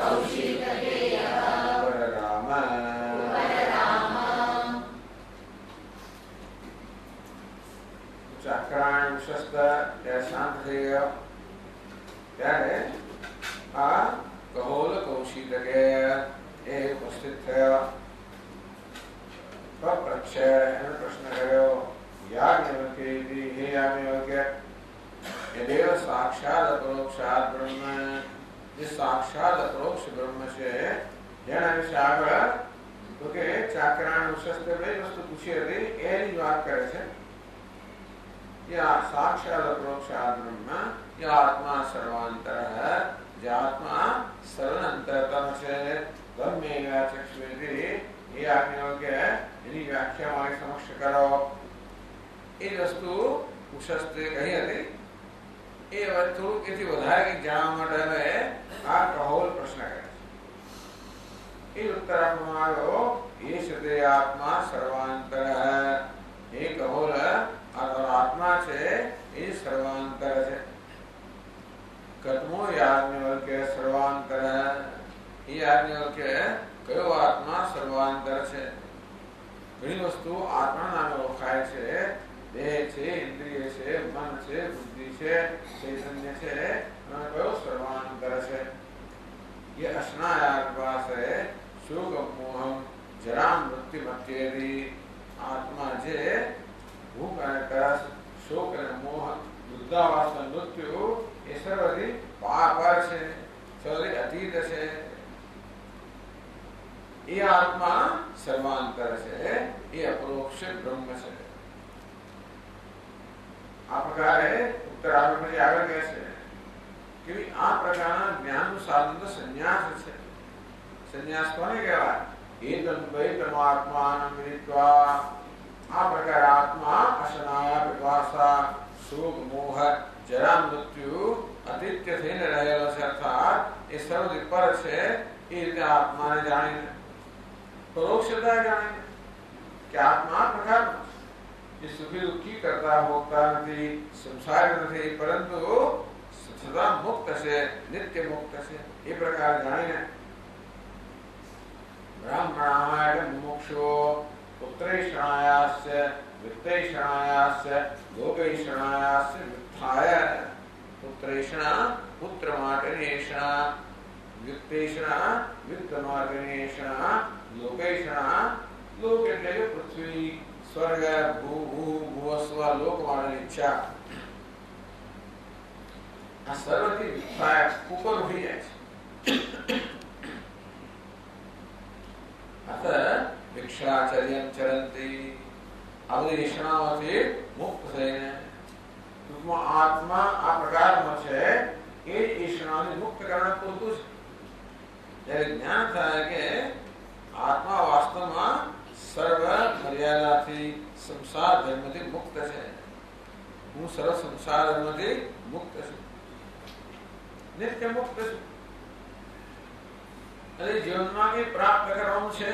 कौशिककेयः उपरराम ચક્રાણ વિશ્વસ્ત ત્યારે શાંત થઈ ગયો ત્યારે આ કહોલ કૌશિકે એ ઉપસ્થિત થયો પ્રચ્છ એને પ્રશ્ન કર્યો યાજ્ઞવલ્ક્ય હે યાજ્ઞવલ્ક્ય यदेव साक्षात अपरोक्षात ब्रह्म જે સાક્ષાત અપરોક્ષ બ્રહ્મ છે જેના વિશે આગળ તો કે ચાક્રાણ ઉશસ્ત્ર બે વસ્તુ પૂછી હતી એની વાત કરે છે કે આ સાક્ષાત અપરોક્ષાત બ્રહ્મ એ આત્મા સર્વાંતર જે આત્મા સર્વાંતરતમ છે ધર્મે ચક્ષુષી એ આજ્ઞાવલ્ક્ય એની વ્યાખ્યા મારી સમક્ષ કરો એ વસ્તુ ઉશસ્ત્રે કહી હતી એ થોડુંક એથી વધારે કંઈક જાણવા માટે હવે આ કહોલ પ્રશ્ન કરે છે એ ઉત્તર આપવામાં આવ્યો એ છે આત્મા સર્વાંતર એ કહોલ આત્મા છે એ સર્વાંતર છે કતમો યાજ્ઞવલ્ક્ય સર્વાંતર એ યાજ્ઞવલ્ક્ય કયો આત્મા સર્વાંતર છે ઘણી વસ્તુ આત્મા નામે ઓળખાય છે દેહ છે ઇન્દ્રિય છે મન છે બુદ્ધિ છે ચૈતન્ય છે અને કયો સર્વાંતર છે ये अश्नायात्वास है शोक मोहम जरा मृत्यु मत्येदि आत्मा जे भूख અને તરસ શોક અને મોહ વૃદ્ધાવાસ મૃત્યુ એ સર્વથી પાર છે સર્વથી અતીત છે એ આત્મા સર્વાંતર છે એ અપરોક્ષ બ્રહ્મ છે આ પ્રકારે ઉત્તર આપે પછી આગળ કહે છે કે આ પ્રકારના જ્ઞાનનું સાધન તો સંન્યાસ છે સંન્યાસ કોને કહેવાય એતં દ્વૈતમ આત્માનં વિદિત્વા આ પ્રકાર આત્મા અશનાયા વિપાસા શોક મોહ જરા મૃત્યુ અતિત્ય થઈને રહેલો છે અર્થાત એ સર્વથી પર છે એ રીતે આત્માને જાણીને પરોક્ષતા જાણીને કે આત્મા આ પ્રકારનો ये सुखी दुखी करता भोगता नहीं संसार नहीं परंतु सदा मुक्त से नित्य मुक्त से ये प्रकार जाने ब्राह्मणाय मुमुक्षो पुत्रैषणायास्य वित्तैषणायास्य लोकैषणायास्य वित्ताय पुत्रैषणा पुत्र माटनेषणा वित्तैषणा वित्त माटनेषणा लोकैषणा लोक એટલે કે પૃથ્વી स्वर्ग भू भू भुवस्व लोक वाणी इच्छा आ सर्वથી વિખાય ઉપર ઉઠી જાય છે અત વિક્ષાચર્યં ચરંતી આવી નિષ્ણાઓથી મુક્ત થઈને ટૂંકમાં આત્મા આ પ્રકારનો છે એ ઈશ્વરને મુક્ત કરવા પૂરતું છે જ્યારે જ્ઞાન થાય કે આત્મા વાસ્તવમાં सर्व मर्यादा थी संसार धर्म थी मुक्त है हूँ सर्व संसार धर्म थी मुक्त है नित्य मुक्त है अरे जीवन में प्राप्त करवानुं छे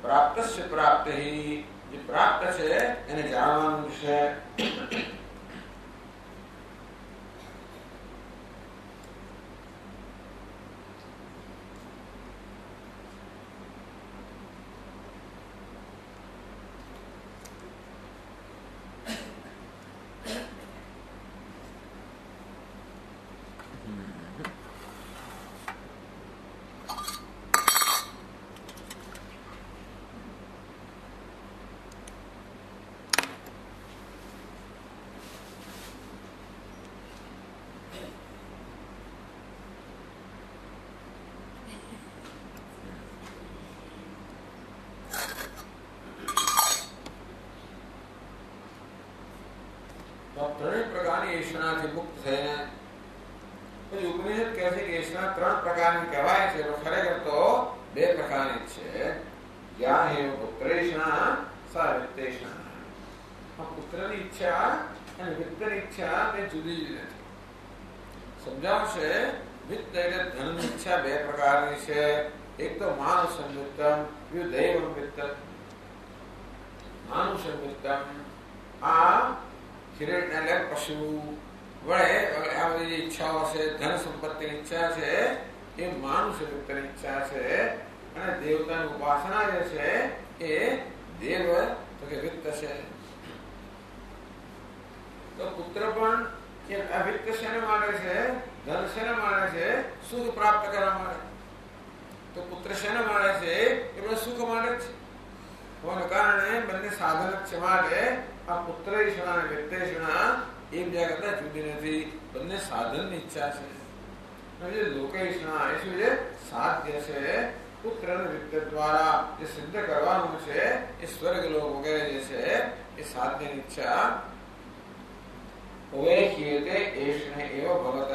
प्राप्तस्य प्राप्त ही जे प्राप्त छे एने जाणवानुं छे ત્રણેય પ્રકારની ઈશ્વરથી મુક્ત થઈને પછી ઉપનિષદ કહે છે કે ઈશ્વર ત્રણ પ્રકારની કહેવાય છે પણ ખરેખર તો બે પ્રકારની છે જ્યાં હે પુત્રેષ્ણા સા વિત્તેષ્ણા પુત્રની ઈચ્છા અને વિત્તની ઈચ્છા બે જુદી જુદી નથી સમજાવશે વિત્ત એટલે ધનની ઈચ્છા બે પ્રકારની છે એક તો માનવ સંવિત્તમ બીજું દૈવ વિત્ત માનવ સંવિત્તમ આ हिरण्य पशु વળે આ બધી જે ઈચ્છાઓ છે, ધન સંપત્તિની ઈચ્છા છે, એ માનુષ વૃત્તિની ઈચ્છા છે. અને દેવતાની ઉપાસના જે છે એ દેવ તો કે વિત્ત છે. તો પુત્ર પણ એ અવિત્ત શેને માટે છે? ધન શેને માટે છે? સુખ પ્રાપ્ત કરવા માટે. તો પુત્ર શેને માટે છે? એ બધું સુખ માટે છે. હોવાને કારણે બંને સાધન છે. માટે આ પુત્રેષણા અને વિત્તેષણા એકબીજા કરતા જુદી નથી. બંને સાધનની ઈચ્છા છે. લોકેષણા એ શું છે? સાધ્ય છે. પુત્ર અને વિત્ત દ્વારા જે સિદ્ધ કરવાનું છે એ સ્વર્ગ લોક વગેરે જે છે એ સાધ્યની ઈચ્છા. ઉવેક્યતે એષણે એવ ભવતઃ.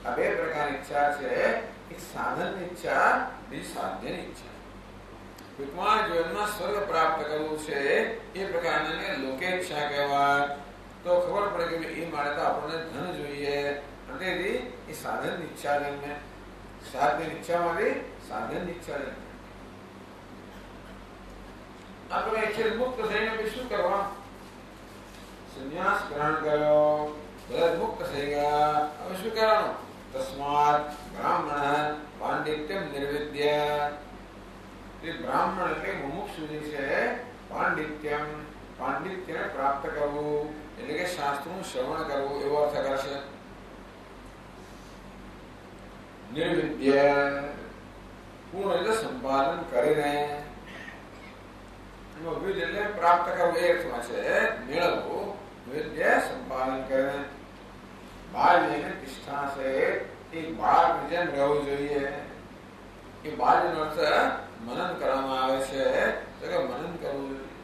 આ બે પ્રકારની ઈચ્છા છે. એક સાધનની ઈચ્છા, બીજી સાધ્યની ઈચ્છા. ટૂંકમાં જીવનમાં સ્વર્ગ પ્રાપ્ત કરવું છે એ પ્રકારને લોકેચ્છા કહેવાય. તો ખબર પડે કે એ માટે તો આપણને ધન જોઈએ. તેથી એ સાધનની ઈચ્છા જન્મે. સાધ્યની ઈચ્છામાંથી સાધનની ઈચ્છા જન્મે. આપણે અક્ષર મુક્ત થઈને પછી શું કરવા? સંન્યાસ ગ્રહણ કર્યો, બધા મુક્ત થઈ ગયા. હવે શું કરવાનું? તસ્માત બ્રાહ્મણ પાંડિત્યમ નિર્વિદ્ય. બ્રાહ્મણ એટલે મુમુક્ષુ છે. પાંડિત્યમ, પાંડિત્યને પ્રાપ્ત કરવું એટલે કે શાસ્ત્રનું શ્રવણ કરવું એવો અર્થ કરશે. નિર્વિદ્ય પૂર્ણ રીતે સંપાદન કરીને. વિદ્ય એટલે પ્રાપ્ત કરવું એ અર્થમાં છે. મેળવવું, વિદ્ય સંપાદન કરીને. બાલ્યને તિષ્ઠા છે. એક બાળકની જેમ રહેવું જોઈએ. એ બાલ્યનો અર્થ મનન કરવામાં આવે છે. તો કે મનન કરવું જોઈએ.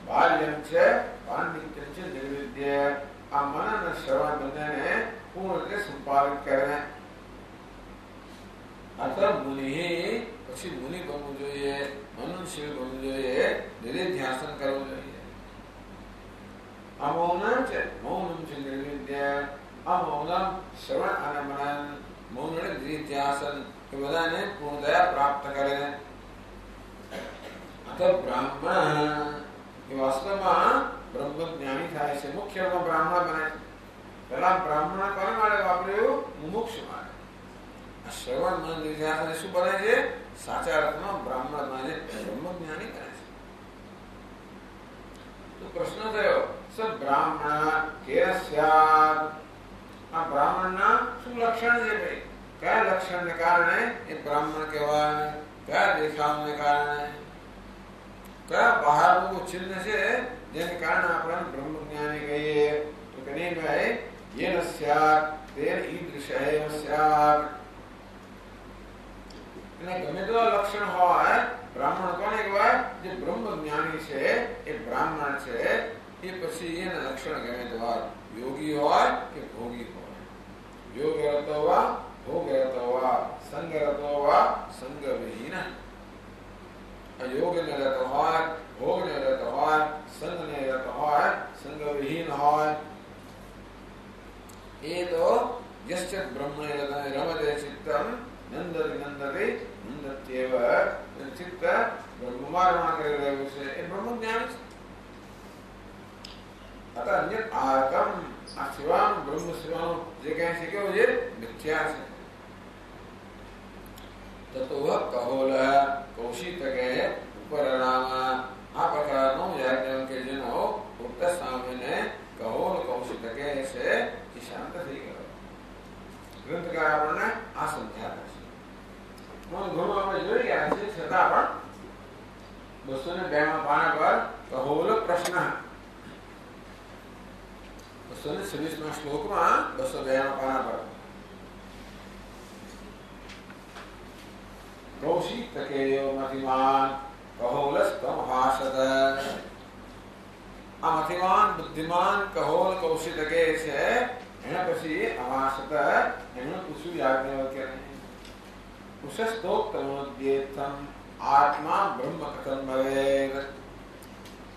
બાલ્યમ છે, પાંડિત્ય છે, નિર્વિદ્ય. આ મનન અને શ્રવણ બંનેને પૂર્ણ રીતે સંપાદન કરે. અર્થ મુનિ, પછી મુનિ બનવું જોઈએ, મનુષ્ય બનવું જોઈએ, નિધિધ્યાસન કરવું જોઈએ. આ મૌનમ છે, મૌનમ છે નિર્વિદ્ય. આ મૌનમ શ્રવણ અને મનન, મૌન અને નિધિધ્યાસન એ બધાને પૂર્ણતયા પ્રાપ્ત કરે. અથ બ્રાહ્મણ એ વાસ્તવમાં બ્રહ્મ જ્ઞાની થાય છે. મુખ્યમાં બ્રાહ્મણ બને. પેલા બ્રાહ્મણ કોને માટે વાપર્યું? મુમુક્ષ માટે. આ શ્રવણ મન નિધિધ્યાસન શું બને છે? સાચા અર્થમાં બ્રાહ્મણ બને છે, બ્રહ્મ જ્ઞાની બને છે. તો પ્રશ્ન થયો, સ બ્રાહ્મણ કેન સ્યાત? આ બ્રાહ્મણના શું લક્ષણ છે ભાઈ? કયા લક્ષણને કારણે એ બ્રાહ્મણ કહેવાય? કયા દેખાવને કારણે? કયા બહારનું ચિહ્ન છે જેને કારણે આપણે બ્રહ્મ જ્ઞાની કહીએ? તો કે નહીં ભાઈ, યેન સ્યાત તેન ઈદૃશેવ સ્યાત. એને ગમે તેવા લક્ષણ હોય, બ્રાહ્મણ કોને કહેવાય? જે બ્રહ્મ જ્ઞાની છે એ બ્રાહ્મણ છે. એ પછી એના લક્ષણ ગમે તેવા, યોગી હોય કે ભોગી હોય. યોગ રતો વા, ભોગ રતો વા, સંગ રતો વા, સંગ વિહીન. યોગ ને રહેતો હોય, ભોગ ને રહેતો હોય, સંગ ને રહેતો હોય, સંગ વિહીન હોય. એ તો યશ્ચિત બ્રહ્મણે રમતે ચિત્તમ નંદતિ નંદતિ નંદત્યેવ. ચિત્ત બ્રહ્મમાં રમણ કરી રહ્યું છે એ બ્રહ્મ જ્ઞાન છે. અત અન્ય આકમ આ શિવાનું બ્રહ્મ શિવાનું જે કહે છે કેવું છે? મિથ્યા છે. તતો કહોલ કૌશિતકે ઉપરનામ. આ પ્રકારનો યાજ્ઞવલ્ક્યજીનો ઉક્ત સામેને કહોલ કૌશિતકે છે એ શાંત થઈ ગયો. ગ્રંથકાર આપણને આ સમજાવે છે. ઘણું આપણે જોઈ ગયા છે, છતાં પણ 202 પાના પર કહોલ પ્રશ્ન, 226 શ્લોકમાં 202 પાના પર કૌશિતકેયો મતિમાન કહોલસ્તમ ભાષત. આ મતિમાન બુદ્ધિમાન કહોલ કૌશિતકે છે. એના પછી અભાષત એમણે પૂછ્યું યાજ્ઞવલ્ક્યને, ઉષસ્તોક્તમોદ્યેતમ આત્મા બ્રહ્મ કથમ ભવેત.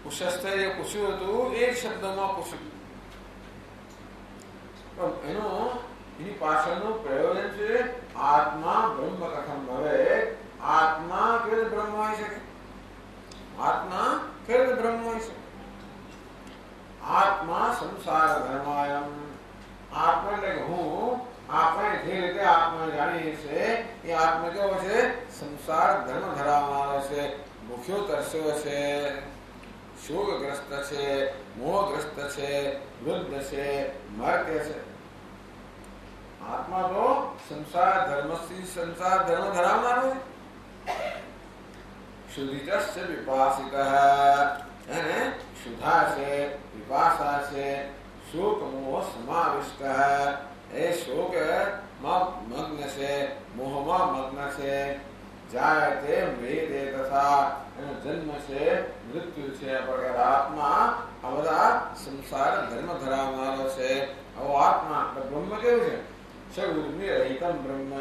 ઉષસ્તે જે પૂછ્યું હતું એક શબ્દમાં પૂછ્યું, પણ એની પાછળનું પ્રયોજન છે આત્મા બ્રહ્મ કથમ ભવેત. આત્મા કેવી રીતે બ્રહ્મ હોઈ શકે? આત્મા કેવી રીતે બ્રહ્મ હોઈ શકે? આત્મા સંસાર ધર્માયમ. આત્મા જાણીએ છે એ આત્મા કેવો છે? સંસાર ધર્મ ધરાવનારો છે, ભૂખ્યો તરસ્યો છે, શોકગ્રસ્ત છે, મોહગ્રસ્ત છે, વૃદ્ધ છે, મર્ત્ય છે. આત્મા તો સંસાર ધર્મ ધરાવનારો છે. શુદ્ધિતસ્ય વિપાસિતઃ, એને શુદ્ધા છે, વિપાસા છે, શોક મોહ સમાવિષ્ટ, એ શોક મગ્ન છે, મોહમાં મગ્ન છે. જાયતે મૃતે તથા, એનો જન્મ છે, મૃત્યુ છે. પણ આત્મા આ બધા સંસાર ધર્મ ધરાવનારો છે. આવો આત્મા બ્રહ્મ કેવું છે? છ ઉર્મિ રહિતમ બ્રહ્મ.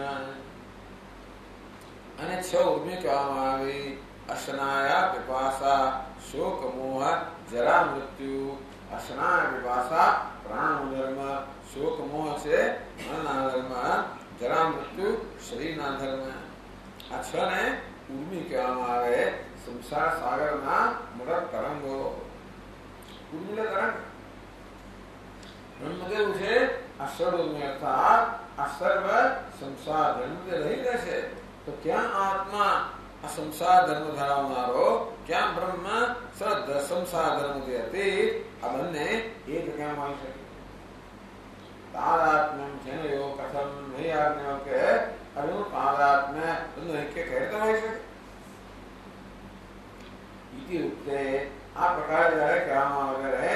અને છ ઉર્મિ કહેવામાં આવી: અશનાયા પિપાસા, શોક મોહ જરા મૃત્યુ. અશનાયા પિપાસા પ્રાણનો ધર્મ, શોક મોહ છે મનના ધર્મ, જરા મૃત્યુ શરીરના ધર્મ. આ છ ને ઉર્મિ કહેવામાં આવે. સંસાર સાગરના મોટા તરંગો. ઉર્મિલા તરંગ. બ્રહ્મ કેવું છે? આ સર્વ અર્થાત આ સર્વ સંસાર ધર્મથી રહિત છે. તો ક્યાં આત્મા આ સંસાર ધર્મ ધરાવનારો, ક્યાં બ્રહ્મ સંસાર ધર્મથી અતીત? આ બંને એક કેમ આવી શકે? તાદાત્મ્યમ જનયો કથમ નૈયાજ્ઞ કે અનુ તાદાત્મ્ય બંને એક કહેતા હોય છે. ઇતિ ઉક્તે, આ પ્રકારે જ્યારે કહેવામાં આવે રહે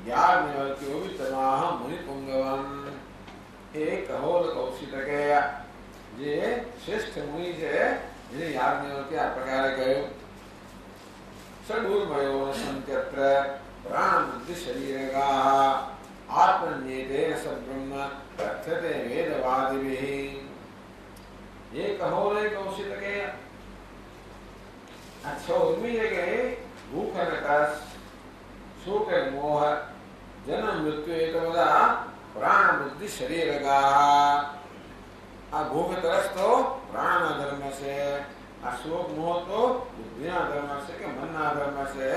યાજ્ઞવલ્ક્યો વિતમાહ મુનિપુંગવમ, એ કહોલ કૌશિતકે, જે શ્રેષ્ઠ મુનિ છે, જેને યાજ્ઞવલ્ક્ય આ પ્રકારે કહ્યું: ષડુર્મયો સંત્યત્ર પ્રાણ બુદ્ધિ શરીરગા આત્મન્યેતેન સબ્રહ્મ કથ્યતે વેદવાદિભિઃ. ये कहोले कौशितके, આ છ ઉર્મિ કે ભૂખ અને તરસ, શોક અને મોહ, જન્મ મૃત્યુ, એ તો બધા પ્રાણ બુદ્ધિ શરીરગા. આ ભૂખ તરસ તો પ્રાણના ધર્મ છે. આ શોક મોહ તો બુદ્ધિના ધર્મ છે કે મનના ધર્મ છે.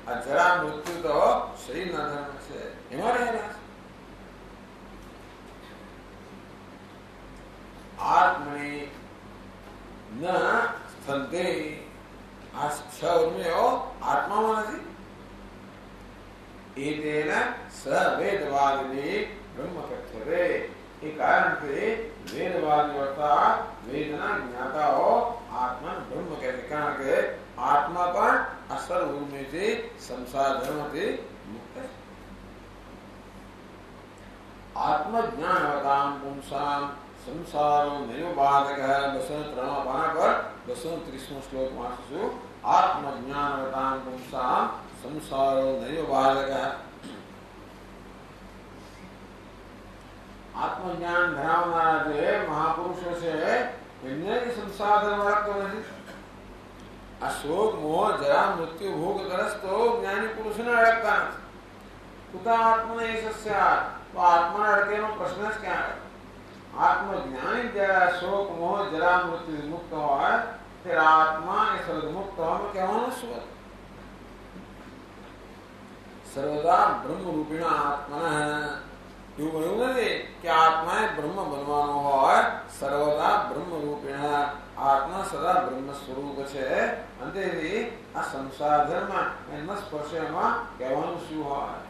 આ જરા મૃત્યુ તો શરીરના ધર્મ છે. એમાં રહેલા છે. આત્મની ન સ્થંતે, આ છ ઉર્મિઓ આત્મામાં નથી. એતેન સ વેદવાદિની બ્રહ્મ કથ્યતે, એ કારણથી વેદવાદી અર્થાત વેદના જ્ઞાતાઓ આત્મા બ્રહ્મ કહે છે. કારણ કે આત્મા પણ આ સર્વ ઉર્મિથી સંસાર ધર્મથી મુક્ત છે. આત્મજ્ઞાનવતામ પુંસામ સંસારો નૈવ બાધક. 203 પાના પર 230 શ્લોક વાંચીશું. આત્મજ્ઞાનવતામ પુંસામ સંસારો નૈવ બાધક. આત્મજ્ઞાન ધરાવનારા જે મહાપુરુષો છે, એમને સંસાર ધર્મ રાખતો નથી. આ શોક મોહ જરા મૃત્યુ ભોગ તરસ તો જ્ઞાની પુરુષને અડકતા નથી. કુતા આત્મને એસસ્યા, તો આત્માને અડકેનો પ્રશ્ન જ ક્યાં? આત્મજ્ઞાની જ્યારે શોક મોહ જરા મૃત્યુ મુક્ત હોય, ત્યારે આત્મા એ સર્વમુક્ત હોય. કહેવાનું શું? સર્વદા બ્રહ્મ રૂપિણ આત્મા. એવું કહ્યું નથી કે આત્માએ બ્રહ્મ બનવાનો હોય. સર્વદા બ્રહ્મ રૂપિણ, આત્મા સદા બ્રહ્મ સ્વરૂપ છે. અંતેથી આ સંસાર ધર્મ એના સ્પર્શમાં કહેવાનું શું હોય?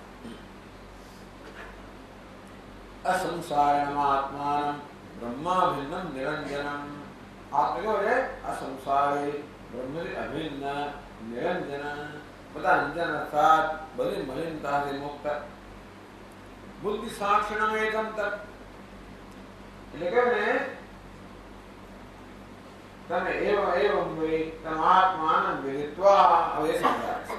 અસંસારિણમ આત્માનમ બ્રહ્માભિન્નમ નિરંજનમ. આપણે કહો છે આ સંસારી બ્રહ્મથી અભિન્ન નિરંજન. બધા અંજન અર્થાત બધી મલિનતાથી મુક્ત. બુદ્ધિ સાક્ષિણમ એકમ તત્, એટલે કે તમે એવં એવં વૈ તમાત્માનં વિદિત્વા, હવે સમજાય.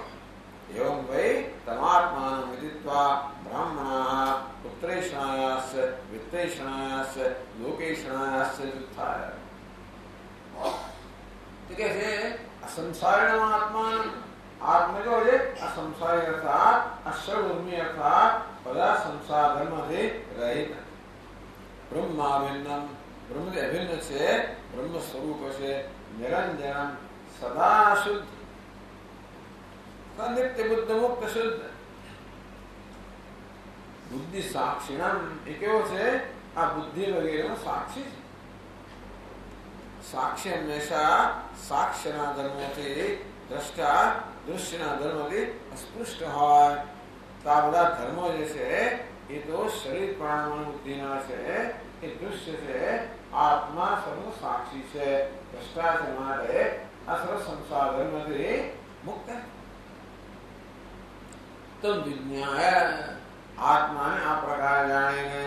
એવં વૈ તમાત્માનં વિદિત્વા બ્રાહ્મણાઃ પુત્રેષણાયાસ્ય વિત્તેષણાયાસ્ય લોકેષણાયાસ્ય યુત્થાય. તો કે છે આ સંસારિણ આત્મા, આત્મા કહો છે આ સંસારી અર્થાત આ સર્વભૂમિ અર્થાત બધા સંસાર ધર્મથી રહિત. બ્રહ્માભિન્નમ, બ્રહ્મથી અભિન્ન છે, બ્રહ્મ સ્વરૂપ છે. નિરંજનમ, સદા શુદ્ધ, નિત્ય બુદ્ધ મુક્ત શુદ્ધ. બુદ્ધિ સાક્ષિણમ, એ કેવો છે? આ બુદ્ધિ વગેરેનો સાક્ષી છે. સાક્ષી હંમેશા સાક્ષ્યના ધર્મોથી દ્રષ્ટા દૃશ્યના ધર્મથી અસ્પૃષ્ટ હોય. તો આ બધા ધર્મો જે છે એ તો શરીર પ્રાણ બુદ્ધિના છે, એ દૃશ્ય છે. આત્મા સર્વ સાક્ષી છે, દ્રષ્ટા છે, માટે આ સર્વ સંસાર ધર્મથી મુક્ત. તમ વિજ્ઞાય આત્માને આ પ્રકાર જાણીને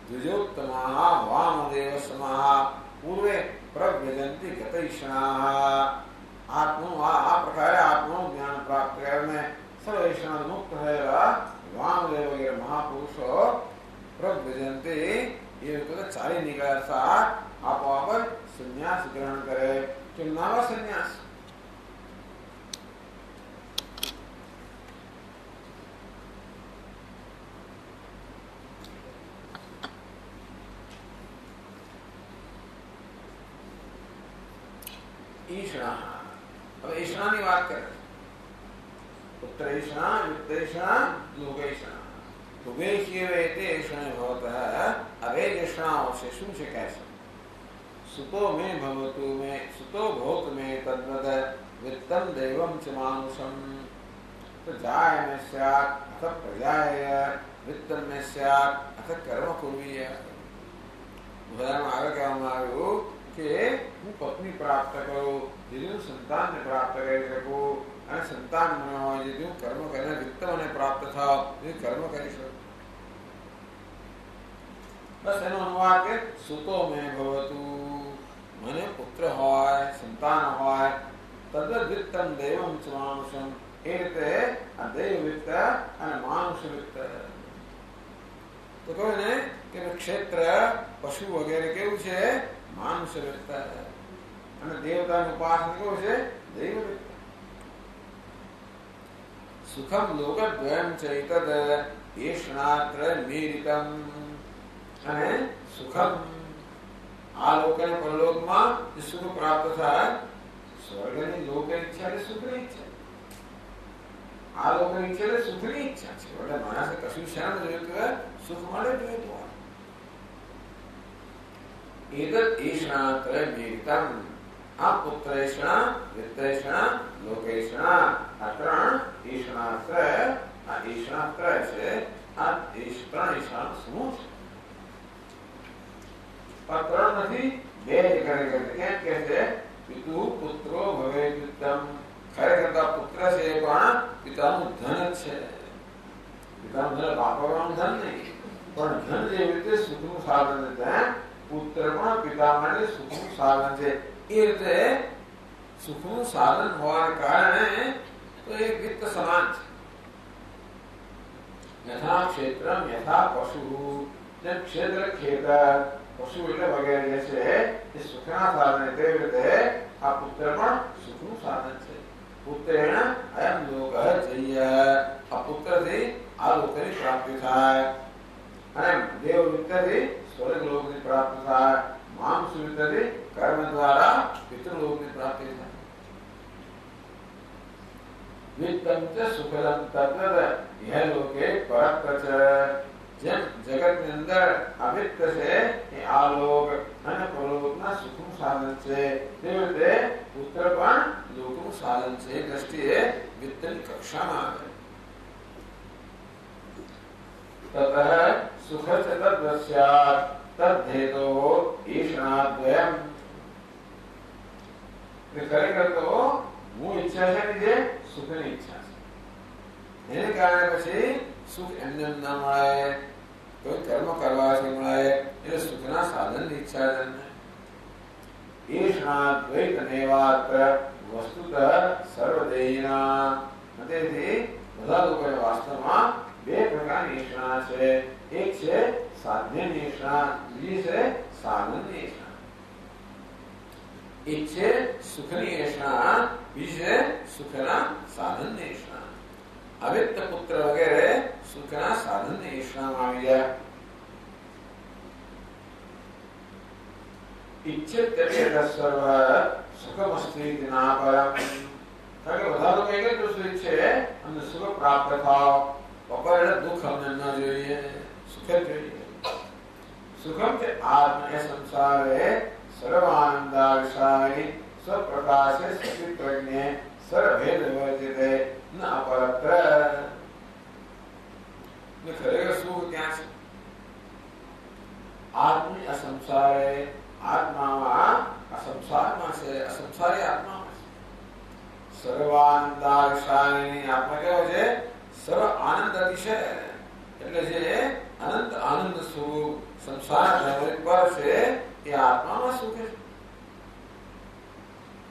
દ્વિજોત્તમા વામદેવ સમાહ પૂર્વે પ્રવ્યજંતિ ગતૈષણાઃ. આ પ્રકારે આત્માનું જ્ઞાન પ્રાપ્ત કરીને સર્વૈષણા મુક્ત થયેલા વામદેવ વગેરે મહાપુરુષો પ્રવ્યજંતિ એ વખતે ચાલી નીકળ્યા. આપોઆપ સંન્યાસ ગ્રહણ કરે. કેમ નામ સંન્યાસ? ईषणः. अब ईषणाની વાત કરે. उत्तरैषणः, वित्तैषणः, लोकैषणः. उभयेष्येवेते ईषणे भवतः. अवेगेषणाओं से શું છે કહે છે? सुतो मे भवतु मे सुतो भवतु मे तद्वद वित्तं दैवं च मानुषं प्रजाय में स्यात् अथ प्रजाय वित्तं में स्यात् अथ कर्म कुर्वीय. બધામાં આગળ કહેવામાં આવ્યું કે હું પત્ની પ્રાપ્ત કરું જેથી હું સંતાનને પ્રાપ્ત કરી શકું, અને સંતાન ન હોય જેથી હું કર્મ કરીને વિત્ત મને પ્રાપ્ત થાવ એ કર્મ કરી શકું. બસ એનો અનુવાદ કે સુતો મેં ભવતું, મને પુત્ર હોય, સંતાન હોય, તદ્ વિત્તમ દૈવમ ચ માનુષમ. એ રીતે આ દૈવ વિત્ત અને માનુષ વિત્ત. તો કહ્યું ને કે ક્ષેત્ર પશુ વગેરે કેવું છે? માનુષ વિત્ત. અને દેવતાનું ઉપાસન કેવું છે? દૈવ વિત્ત. સુખમ લોકદ્વયમ ચૈતદ એષણાત્ર નિરિતમ. અને સુખમ આ લોક અને પરલોકમાં જે સુખ પ્રાપ્ત થાય, સ્વર્ગની લોક ઈચ્છા એટલે સુખની ઈચ્છા, આ લોકની ઈચ્છા એટલે સુખની ઈચ્છા છે. એટલે માણસે કશું શાણ જોઈતું હોય, સુખ મળે જોઈતું હોય. એતદ ઈષણાત્ર નિરિતમ. આ પુત્રૈષણા, વિત્તૈષણા, લોકૈષણા, આ ત્રણ ઈષણાત્ર. આ ઈષણાત્ર છે. આ ત્રણ ઈષણાનો સમૂહ છે. ત્રણ નથી, બે કરે. કેમ કે છે પિતુ પુત્રો ભવે વિત્તમ. ખરેખર પુત્ર છે પણ પિતાનું ધન છે. પિતાનું ધન વાપરવાનું ધન નહીં, પણ ધન જે રીતે સુખનું સાધન છે, પુત્ર પણ પિતા માટે સુખનું સાધન છે. એ રીતે સુખનું સાધન હોવાને કારણે તો એક વિત્ત સમાન છે. યથા ક્ષેત્રમ યથા પશુ. જેમ ક્ષેત્ર ખેતર, પશુ એટલે વગેરે જે છે એ સુખના સાધન, તે રીતે આ પુત્ર પણ સુખનું સાધન છે. પુત્રેણ અયમ લોક જય. આ પુત્રથી આ લોકની પ્રાપ્તિ થાય, અને દેવ વિત્તથી સ્વર્ગ લોકની પ્રાપ્તિ થાય, માનુષ વિત્તથી કર્મ દ્વારા પિતૃલોકની પ્રાપ્તિ થાય. વિત્તમ ચ સુખદમ તદ્વદ ઇહ લોકે પરત્ર ચ. જેમ જગતની અંદર અવિત્ત છે એ આલોક અને પરલોકના સુખનું સાધન છે, તે રીતે પુત્ર પણ લોકનું સાધન છે. એ દ્રષ્ટિએ વિત્તની કક્ષામાં આવે. તતઃ સુખ ચ તદ્વસ્યાત તદ્ધેતો ઈષણાદ્વયમ. ખરેખર તો હું ઈચ્છા છે ને જે સુખની ઈચ્છા છે, એને કારણે પછી સુખ એમને ન મળે, કોઈ કર્મ કરવાથી મળે, એટલે સુખના સાધનની ઈચ્છા જન્મે. ઈષણાદ્વૈતમેવાત્ર વસ્તુતઃ સર્વદેહિના. તેથી બધા લોકો વાસ્તવમાં બે પ્રકારની ઈષણા છે. એક છે સાધ્યની ઈષણા, બીજી છે સાધનની ઈષણા. એક છે સુખની ઈષણા, બીજી છે સુખના સાધનની ઈષણા. અવિત્ત પુત્ર વગેરે સુખના સાધનની ઈષણામાં આવી જાય. ઈચ્છિત્યપી સર્વ સુખમસ્તીતિ નાપરમ. કારણ કે બધા લોકો એક જ વસ્તુ ઈચ્છે, અમને સુખ પ્રાપ્ત થાવ. પપ્પા એટલે દુઃખ અમને ન જોઈએ, સુખ જ જોઈએ. सुखम च आत्म संसारे सर्वानंदाविषायि स्वप्रकाशे सचिप्रज्ञे सर्वभेदवर्जिते न अपरत्र। खरेखर सुख क्या है? आत्मी असंसारे आत्माમાં અસંસારમાં છે, અસંસારી આત્મામાં છે. સર્વાનંદાવિષાયની આત્મા કેવો છે? સર્વ આનંદ અતિશય, એટલે જે અનંત આનંદ સ્વરૂપ સંસાર પર છે એ આત્મામાં સુખ છે.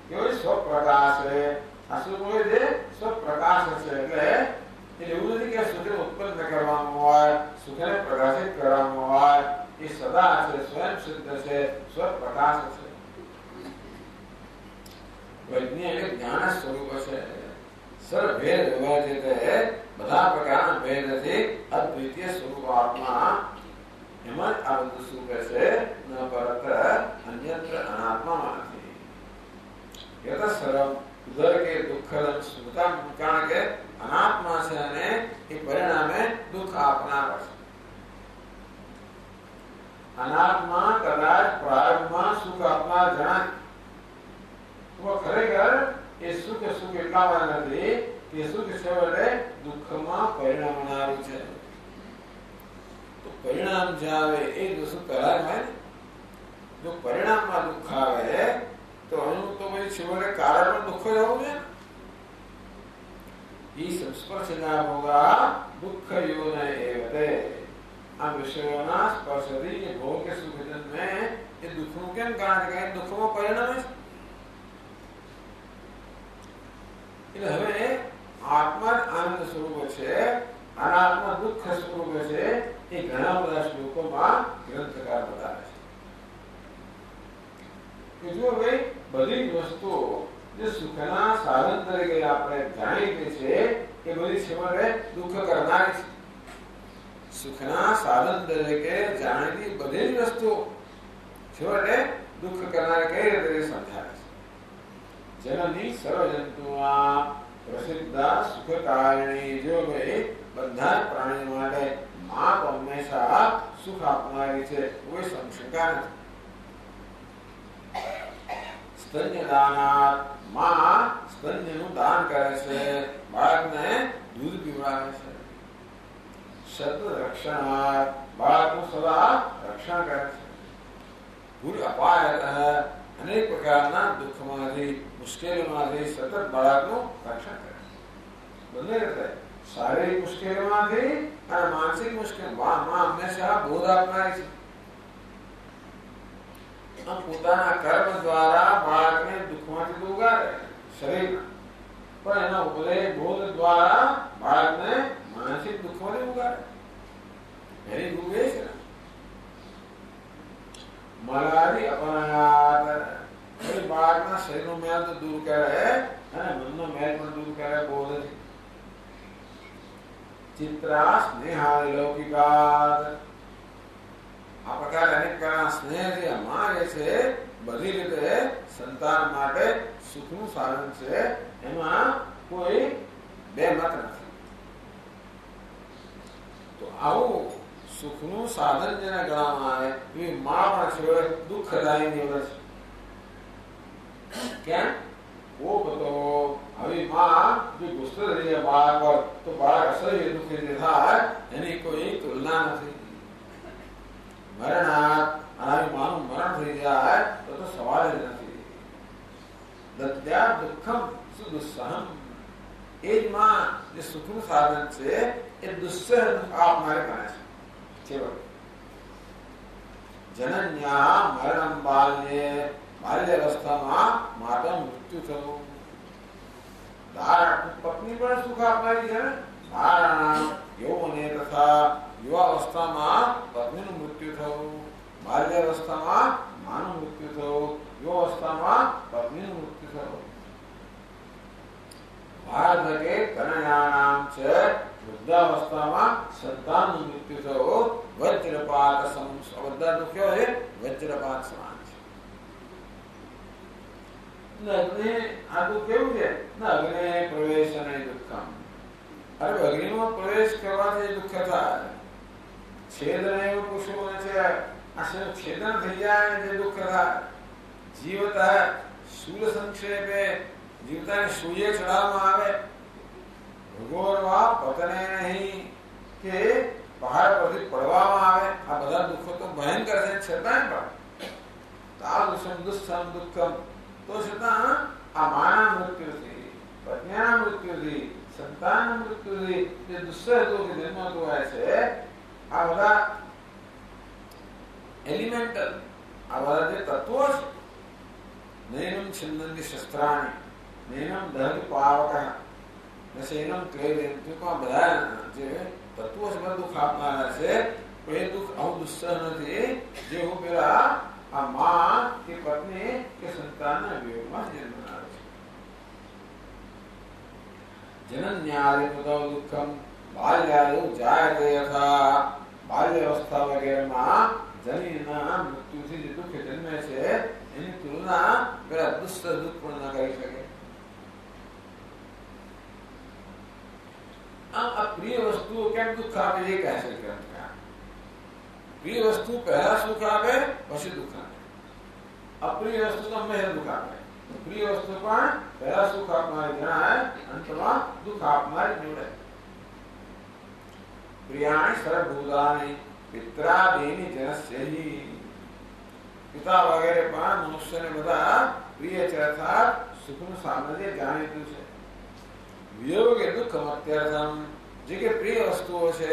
કેવો સ્વપ્રકાશ છે. આ શું બોલે છે? સ્વપ્રકાશ છે. એટલે એવું નથી કે સુખને ઉત્પન્ન કરવાનું હોય, સુખને પ્રકાશિત કરવાનું હોય. એ સદા છે, સ્વયં સિદ્ધ છે, સ્વપ્રકાશ છે. વૈજ્ઞાનિક જ્ઞાન સ્વરૂપ છે. સર્વભેદ વિભાજિત, બધા પ્રકારના ભેદથી અદ્વિતીય સ્વરૂપ આત્મા એમાં જ આ બધું સુખ છે. ન પરત્ર અન્યત્ર અનાત્મામાં નથી. યત સર્વ ઉદર કે દુઃખદમ સ્મૃતા, કારણ કે અનાત્મા છે અને એ પરિણામે દુઃખ આપનાર છે. અનાત્મા કદાચ પ્રારંભમાં સુખ આપનાર જણાય તો ખરેખર એ સુખ એટલા માટે નથી કે સુખ છેવટે દુઃખમાં પરિણમનારું છે. તો પરિણામ જે આવે એ સુખ પહેલા હોય ને. જો પરિણામમાં દુઃખ આવે તો એનું તો પછી છેવટે કારણ પણ દુઃખ જ હોવું જોઈએ. ઈ સંસ્પર્શના ભોગા દુઃખ યોન એવતે. આ વિષયોના સ્પર્શથી ભોગ કે સુખ જન્મે એ દુઃખનું કેમ કારણ કે દુઃખમાં પરિણમે છે. એટલે હવે આત્મા આનંદ સ્વરૂપ છે, અનાત્મા દુઃખ સ્વરૂપ છે. એ ઘણા બધા શ્લોકોમાં ગ્રંથકાર બતાવે છે કે જો ભાઈ બધી વસ્તુઓ જે સુખના સાધન તરીકે આપણે જાણીએ છીએ એ બધી છેવટે દુઃખ કરનારી છે. સુખના સાધન તરીકે જાણીતી બધી જ વસ્તુઓ છેવટે દુઃખ કરનારી કઈ રીતે સમજાવે છે. જનની સર્વજંતુમાં પ્રસિદ્ધ સુખકારિણી. જો ભાઈ બધા પ્રાણીઓ માટે માં તો હંમેશા સુખ આપનારી છે, કોઈ સંશંકા નથી. સ્તન્યદાનાત, માં સ્તન્યનું દાન કરે છે, બાળકને દૂધ પીવડાવે છે. સત રક્ષણાત, બાળકનું સદા રક્ષણ કરે છે. ભૂલ અપાયત, અનેક પ્રકારના દુઃખમાંથી મુશ્કેલીમાંથી સતત બાળકનું રક્ષણ કરે છે. બંને રીતે શારીરિક મુશ્કેલીમાંથી અને માનસિક મુશ્કેલીમાં હંમેશા બોધ આપનારી છે. પોતાના કર્મ દ્વારા બાળકને દુઃખમાંથી તો ઉગારે શરીર, પણ એના ઉપદેશ બોધ દ્વારા બાળકને માનસિક દુઃખમાંથી ઉગારે. એની ગુરુ એ છે. મલાદી અપનાયાત, બાળકના શરીરનો મેલ તો દૂર કરે અને મનનો મેલ પણ દૂર કરે બોધથી. ચિત્રા સ્નેહાય લૌકિકાત, આ પ્રકારે અનેક પ્રકારના સ્નેહ જે અમારે છે બધી રીતે સંતાન માટે સુખનું સાધન છે. એમાં કોઈ બે મત નથી. તો આવું સુખનું સાધન જેને ગણવામાં આવે એ માં પણ છેવટે દુઃખદાયી નીવડે છે. કેમ? કોક તો હવે માં જો ગુસ્સે થઈ જાય બાળક પર તો બાળક અસહ્ય દુઃખી થાય, એની કોઈ તુલના નથી. મરણાત, અને માનું મરણ થઈ જાય તો સવાલ જ નથી. દત્યા દુઃખમ સુદુસ્સહમ, એ જ માં જે સુખનું સાધન છે એ દુસ્સહ દુઃખ આપનારે બને છે. જનન્યા મરણમ બાલ્યે, બાલ્યાવસ્થામાં માતા મૃત્યુ થયું. પત્ની પણ સુખ આપનારી છે ને. ધારણા યૌવને તથા, યુવાવસ્થામાં પત્નીનું મૃત્યુ થયું, બાલ્યાવસ્થામાં માનું મૃત્યુ થયું, યુવાવસ્થામાં પત્નીનું મૃત્યુ થયું. વાર્ધકે કનયાનામ છે, વૃદ્ધાવસ્થામાં સંતાનનું મૃત્યુ થયું. વજ્રપાત સમ, બધા દુખ્યો છે વજ્રપાત સમાન છે. આ દુઃખ કેવું છે? અગ્નિ પ્રવેશ અને દુઃખમ. અરે અગ્નિમાં પ્રવેશ કરવાથી દુઃખ થાય. છેદ એવું પુરુષો છે આ છેદન થઈ જાય જે દુઃખ થાય. જીવતા શૂલ સંક્ષેપે જીવતાને સૂઈએ ચડાવવામાં આવે. ભગોરવા પતને નહીં કે પહાડ પરથી પડવામાં આવે. આ બધા દુઃખો તો ભયંકર છે છતાંય પણ તાદૃશમ દુસ્સહમ દુઃખમ તો છતાં આ માના મૃત્યુથી, પ્રજ્ઞાના મૃત્યુથી, સંતાનના મૃત્યુથી જે દુસ્સહ દુઃખ જન્મતું હોય છે, આ બધા એલિમેન્ટલ, આ બધા જે તત્વો છે, નૈનમ છિન્નંતિ શસ્ત્રાણી, નૈનમ દહતિ પાવકઃ, નશૈનમ ક્લેદયન્તિ, આ બધા જે તત્વો છે બધા દુઃખ આપનારા છે. પણ એ દુઃખ આવું દુસ્સહ નથી જેવું પેલા આ માં કે પત્ની કે સંતાનના વિયોગમાં જન્મનાર છે. જનન્યાદિ દુઃખમ બાલ્યાદિ જાયતે યથા, બાલ્ય અવસ્થા વગેરેમાં જનીના મૃત્યુથી જે દુઃખ જન્મે છે એની તુલના પેલા દુસ્સહ દુઃખ પણ ન કરી શકે. આમ આ પ્રિય વસ્તુઓ કેમ દુઃખ આપે એ કહે છે ગ્રંથકાર. પ્રિય વસ્તુ પહેલા સુખ આપે પછી દુઃખ આપે. અપ્રિય વસ્તુ તો હંમેશા દુઃખ આપે. પ્રિય વસ્તુ પણ પહેલા સુખ આપનારી જણાય, અંતમાં દુઃખ આપનારી નીવડે. પ્રિયાણી સર્વભૂતાની પિત્રાદીની જનસ્યહિ, પિતા વગેરે પણ મનુષ્યને બધા પ્રિય છે, અર્થાત સુખનું સામ્રાજ્ય જાણીતું છે. વિયોગ એ દુઃખ અત્યર્થમ, જે કે પ્રિય વસ્તુઓ છે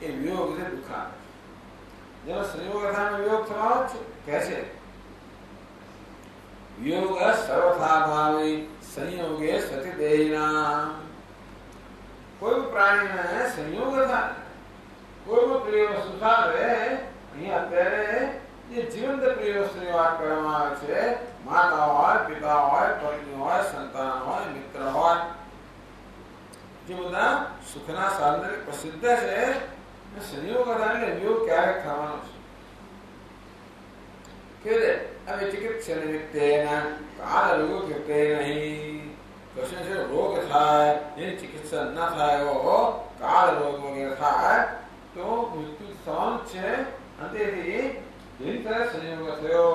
એ વિયોગ છે દુઃખ આપે છે. જેનો સંયોગ અર્થાનો વિયોગ થવાનો છે કહે છે. વિયોગ સર્વથા ભાવી સંયોગે સતી દેહિના, કોઈ પ્રાણીને સંયોગ થાય, કોઈ પ્રિય વસ્તુ સાથે, અહીંયા અત્યારે જે જીવંત પ્રિય વસ્તુની વાત કરવામાં આવે છે, માતા હોય, પિતા હોય, પત્ની હોય, સંતાન હોય, મિત્ર હોય, જે બધા સુખના સાધન પ્રસિદ્ધ છે, સંયોગ એટલે વિયોગ ક્યારેક થવાનો છે. કે હવે ચિકિત્સા નિમિત્તેન કાળ રોગ તે નહીં, કશું છે રોગ થાય એની ચિકિત્સા ન થાય, એવો કાળ રોગ વગેરે થાય તો મૃત્યુ થવાનું છે. અને તેથી જેની તરફ સંયોગ થયો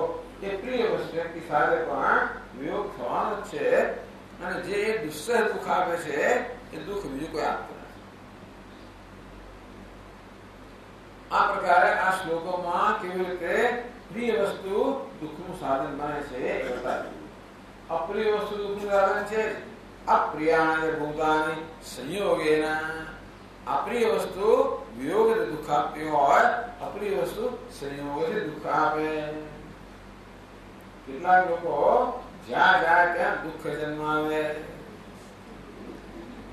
એ પ્રિય વ્યક્તિ સાથે પણ વિયોગ થવાનો છે. અને જે દુસ્સહ દુઃખ આપે છે એ દુઃખ બીજું કોઈ આપતું નથી. આ પ્રકારે આ શ્લોકોમાં કેવી રીતે પ્રિય વસ્તુ દુઃખનું સાધન બને છે એ બતાવ્યું. અપ્રિય વસ્તુ દુઃખનું સાધન છે. અપ્રિયાણી ભૂતાની સંયોગેન, અપ્રિય વસ્તુ વિયોગથી દુઃખ આપતી હોય, અપ્રિય વસ્તુ સંયોગથી દુઃખ આપે. કેટલાક લોકો જ્યાં જાય ત્યાં દુઃખ જન્માવે,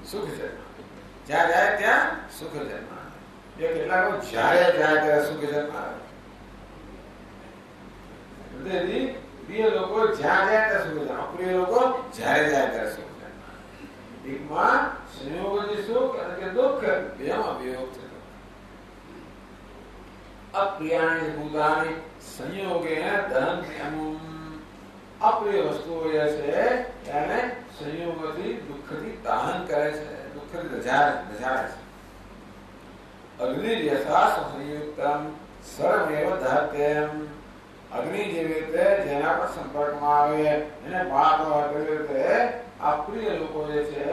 સુખ જન્માવે, જ્યાં જાય ત્યાં સુખ જન્માવે. એ કેટલાક લોકો જ્યારે જાય ત્યારે સુખ જન્માવે. પ્રિય લોકો જ્યાં જાય ત્યાં સુખ જન્માવે, અપ્રિય લોકો જ્યારે જાય ત્યારે સુખ જન્માવે. એકમાં સંયોગથી સુખ અને દુઃખ, બેમાં વિયોગ છે. અપ્રિયાણી ભૂતાની સંયોગેન દહંતિ અમું, અપ્રિય વસ્તુઓ જે છે એને સંયોગથી દુઃખથી દાહન કરે છે, દુઃખથી રજાડે છે. અગ્નિ યથા સંયુક્તમ સર્વમેવ દહત્યમ, અગ્નિ જેવી રીતે જેના પર સંપર્કમાં આવે એને બાળકો તેવી રીતે અપ્રિય લોકો જે છે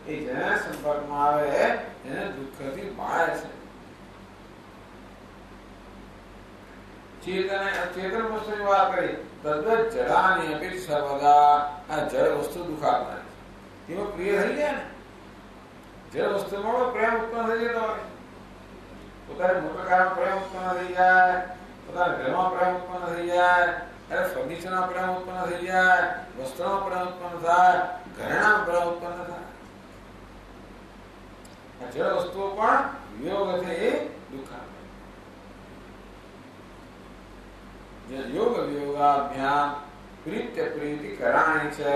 એ જેના સંપર્કમાં આવે એને દુઃખથી બાળે છે. ચેતન અચેતન વસ્તુની વાત કરી, તદ્વત જડાની અપી સર્વદા, આ જળ વસ્તુ દુઃખ આપનારી છે. તેમાં પ્રિય થઈ જાય ને, જળ વસ્તુમાં પ્રેમ ઉત્પન્ન થઈ જતો હોય. પોતાના મોટરકારમાં પ્રેમ ઉત્પન્ન થઈ જાય, પોતાના ઘરમાં પ્રેમ ઉત્પન્ન થઈ જાય, અરે ફર્નિચરમાં પ્રેમ ઉત્પન્ન થઈ જાય, વસ્ત્રમાં પ્રેમ ઉત્પન્ન થાય, ઘરેણામાં પ્રેમ ઉત્પન્ન થાય. આ જળ વસ્તુઓ પણ વિયોગથી દુઃખ આપે. યોગ વિયોગાભ્યામ પ્રીત્ય પ્રીતિ કરાણી છે.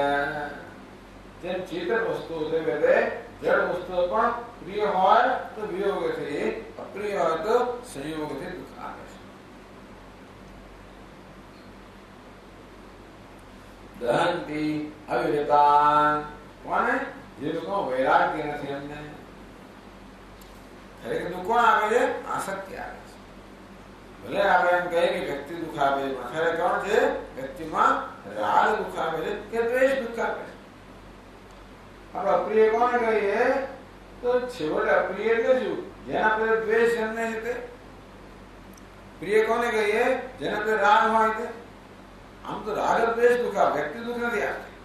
જેમ ચેતન વસ્તુઓ છે જળ વસ્તુઓ પણ પ્રિય હોય તો વિયોગથી, અપ્રિય હોય તો સંયોગથી દુઃખ આપે છે. દહંતિ અવિરતાન, કોને? જે લોકો વૈરાગ્ય નથી એમને. ખરેખર દુઃખ કોણ આવે છે? આસક્તિ આવે છે. ભલે આપણે એમ કહીએ કે વ્યક્તિ દુઃખ આપે છે, પણ ખરેખર કોણ છે? વ્યક્તિમાં રાગ દુઃખ આપે છે કે દ્વેષ દુઃખ આપે છે? આપણે અપ્રિય કોને કહીએ? તો છેવટે અપ્રિય એટલે શું? જેના પર દ્વેષ જન્મે છે તે. પ્રિય કોને કહીએ? જેના પર રાગ હોય તે. આમ તો રાગ દ્વેષ દુઃખ આપે, વ્યક્તિ દુઃખ નથી આપતી.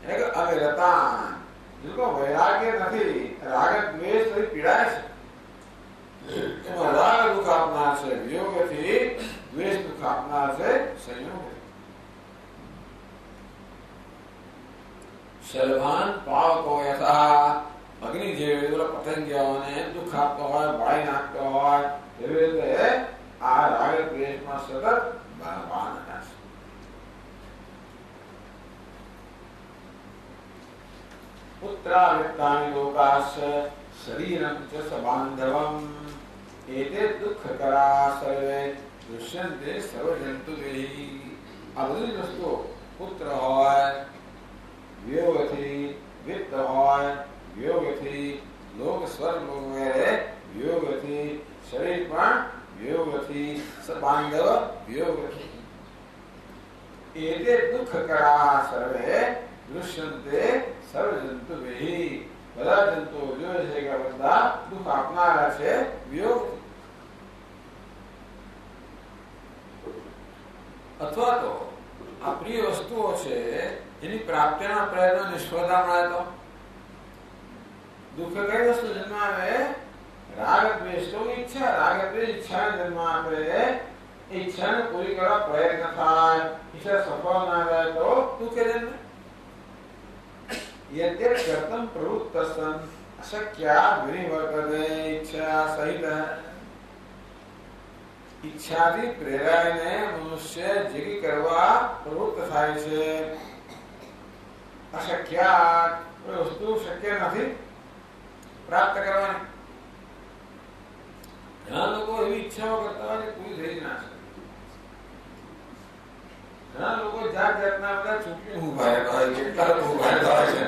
એટલે અવિરતાન, જેનો વૈરાગ્ય નથી, રાગ દ્વેષ થી પીડાય છે. એમાં રાગ દુઃખ આપનાર છે વિયોગથી, દ્વેષ દુઃખ આપનાર છે સંયોગ. શલભાન પાવકો યથા, અગ્નિ જેવી પતંગિયાઓને દુઃખ આપતો હોય, બાળી નાખતો હોય, એવી રીતે આ રાગ દ્વેષમાં સતત બાંધવાના છે. પુત્રાવિત્તાનિ લોકાસ્ શરીરં ચ સબાંધવમ એતે દુઃખકરા સર્વે દૃશ્યન્તે સર્વજંતુભિઃ. આ બધી વસ્તુઓ પુત્ર હોય વિયોગથી, વિત્ત હોય વિયોગથી, લોક સ્વર્ગ વગેરે વિયોગથી, શરીર પણ વિયોગથી, સબાંધવ વિયોગથી. એતે દુઃખકરા સર્વે દૃશ્યન્તે સર્વજંતુભિઃ. બધા જંતુઓ જોયે છે કે બધા દુઃખ આપનારા છે વિયોગ. અથવા તો આ પ્રિય વસ્તુઓ છે એની પ્રાપ્તિના પ્રયત્નો નિષ્ફળતા મળે તો દુઃખ કઈ વસ્તુ જન્મ આવે? રાગ દ્વેષ તો ઈચ્છા, રાગ દ્વેષ ઈચ્છા જન્મ આપે. ઈચ્છાને પૂરી કરવા પ્રયત્ન થાય, ઈચ્છા સફળ ના થાય તો દુઃખ જન્મે. यद्यपि कर्तुं प्रवृत्तस्सन् अशक्या विनिवर्तते इच्छा सहित. ઈચ્છાથી પ્રેરાઈને મનુષ્ય જે કરવા પ્રવૃત્ત થાય છે, અશક્ય વસ્તુ શક્ય નથી પ્રાપ્ત કરવાની. ઘણા લોકો એવી ઈચ્છાઓ કરતા હોય કે પૂરી થઈ ના શકે. ઘણા લોકો જાત જાતના બધા ચૂંટણી ઉભા રહેતા હોય, કેટલા ઉભા રહેતા હોય છે,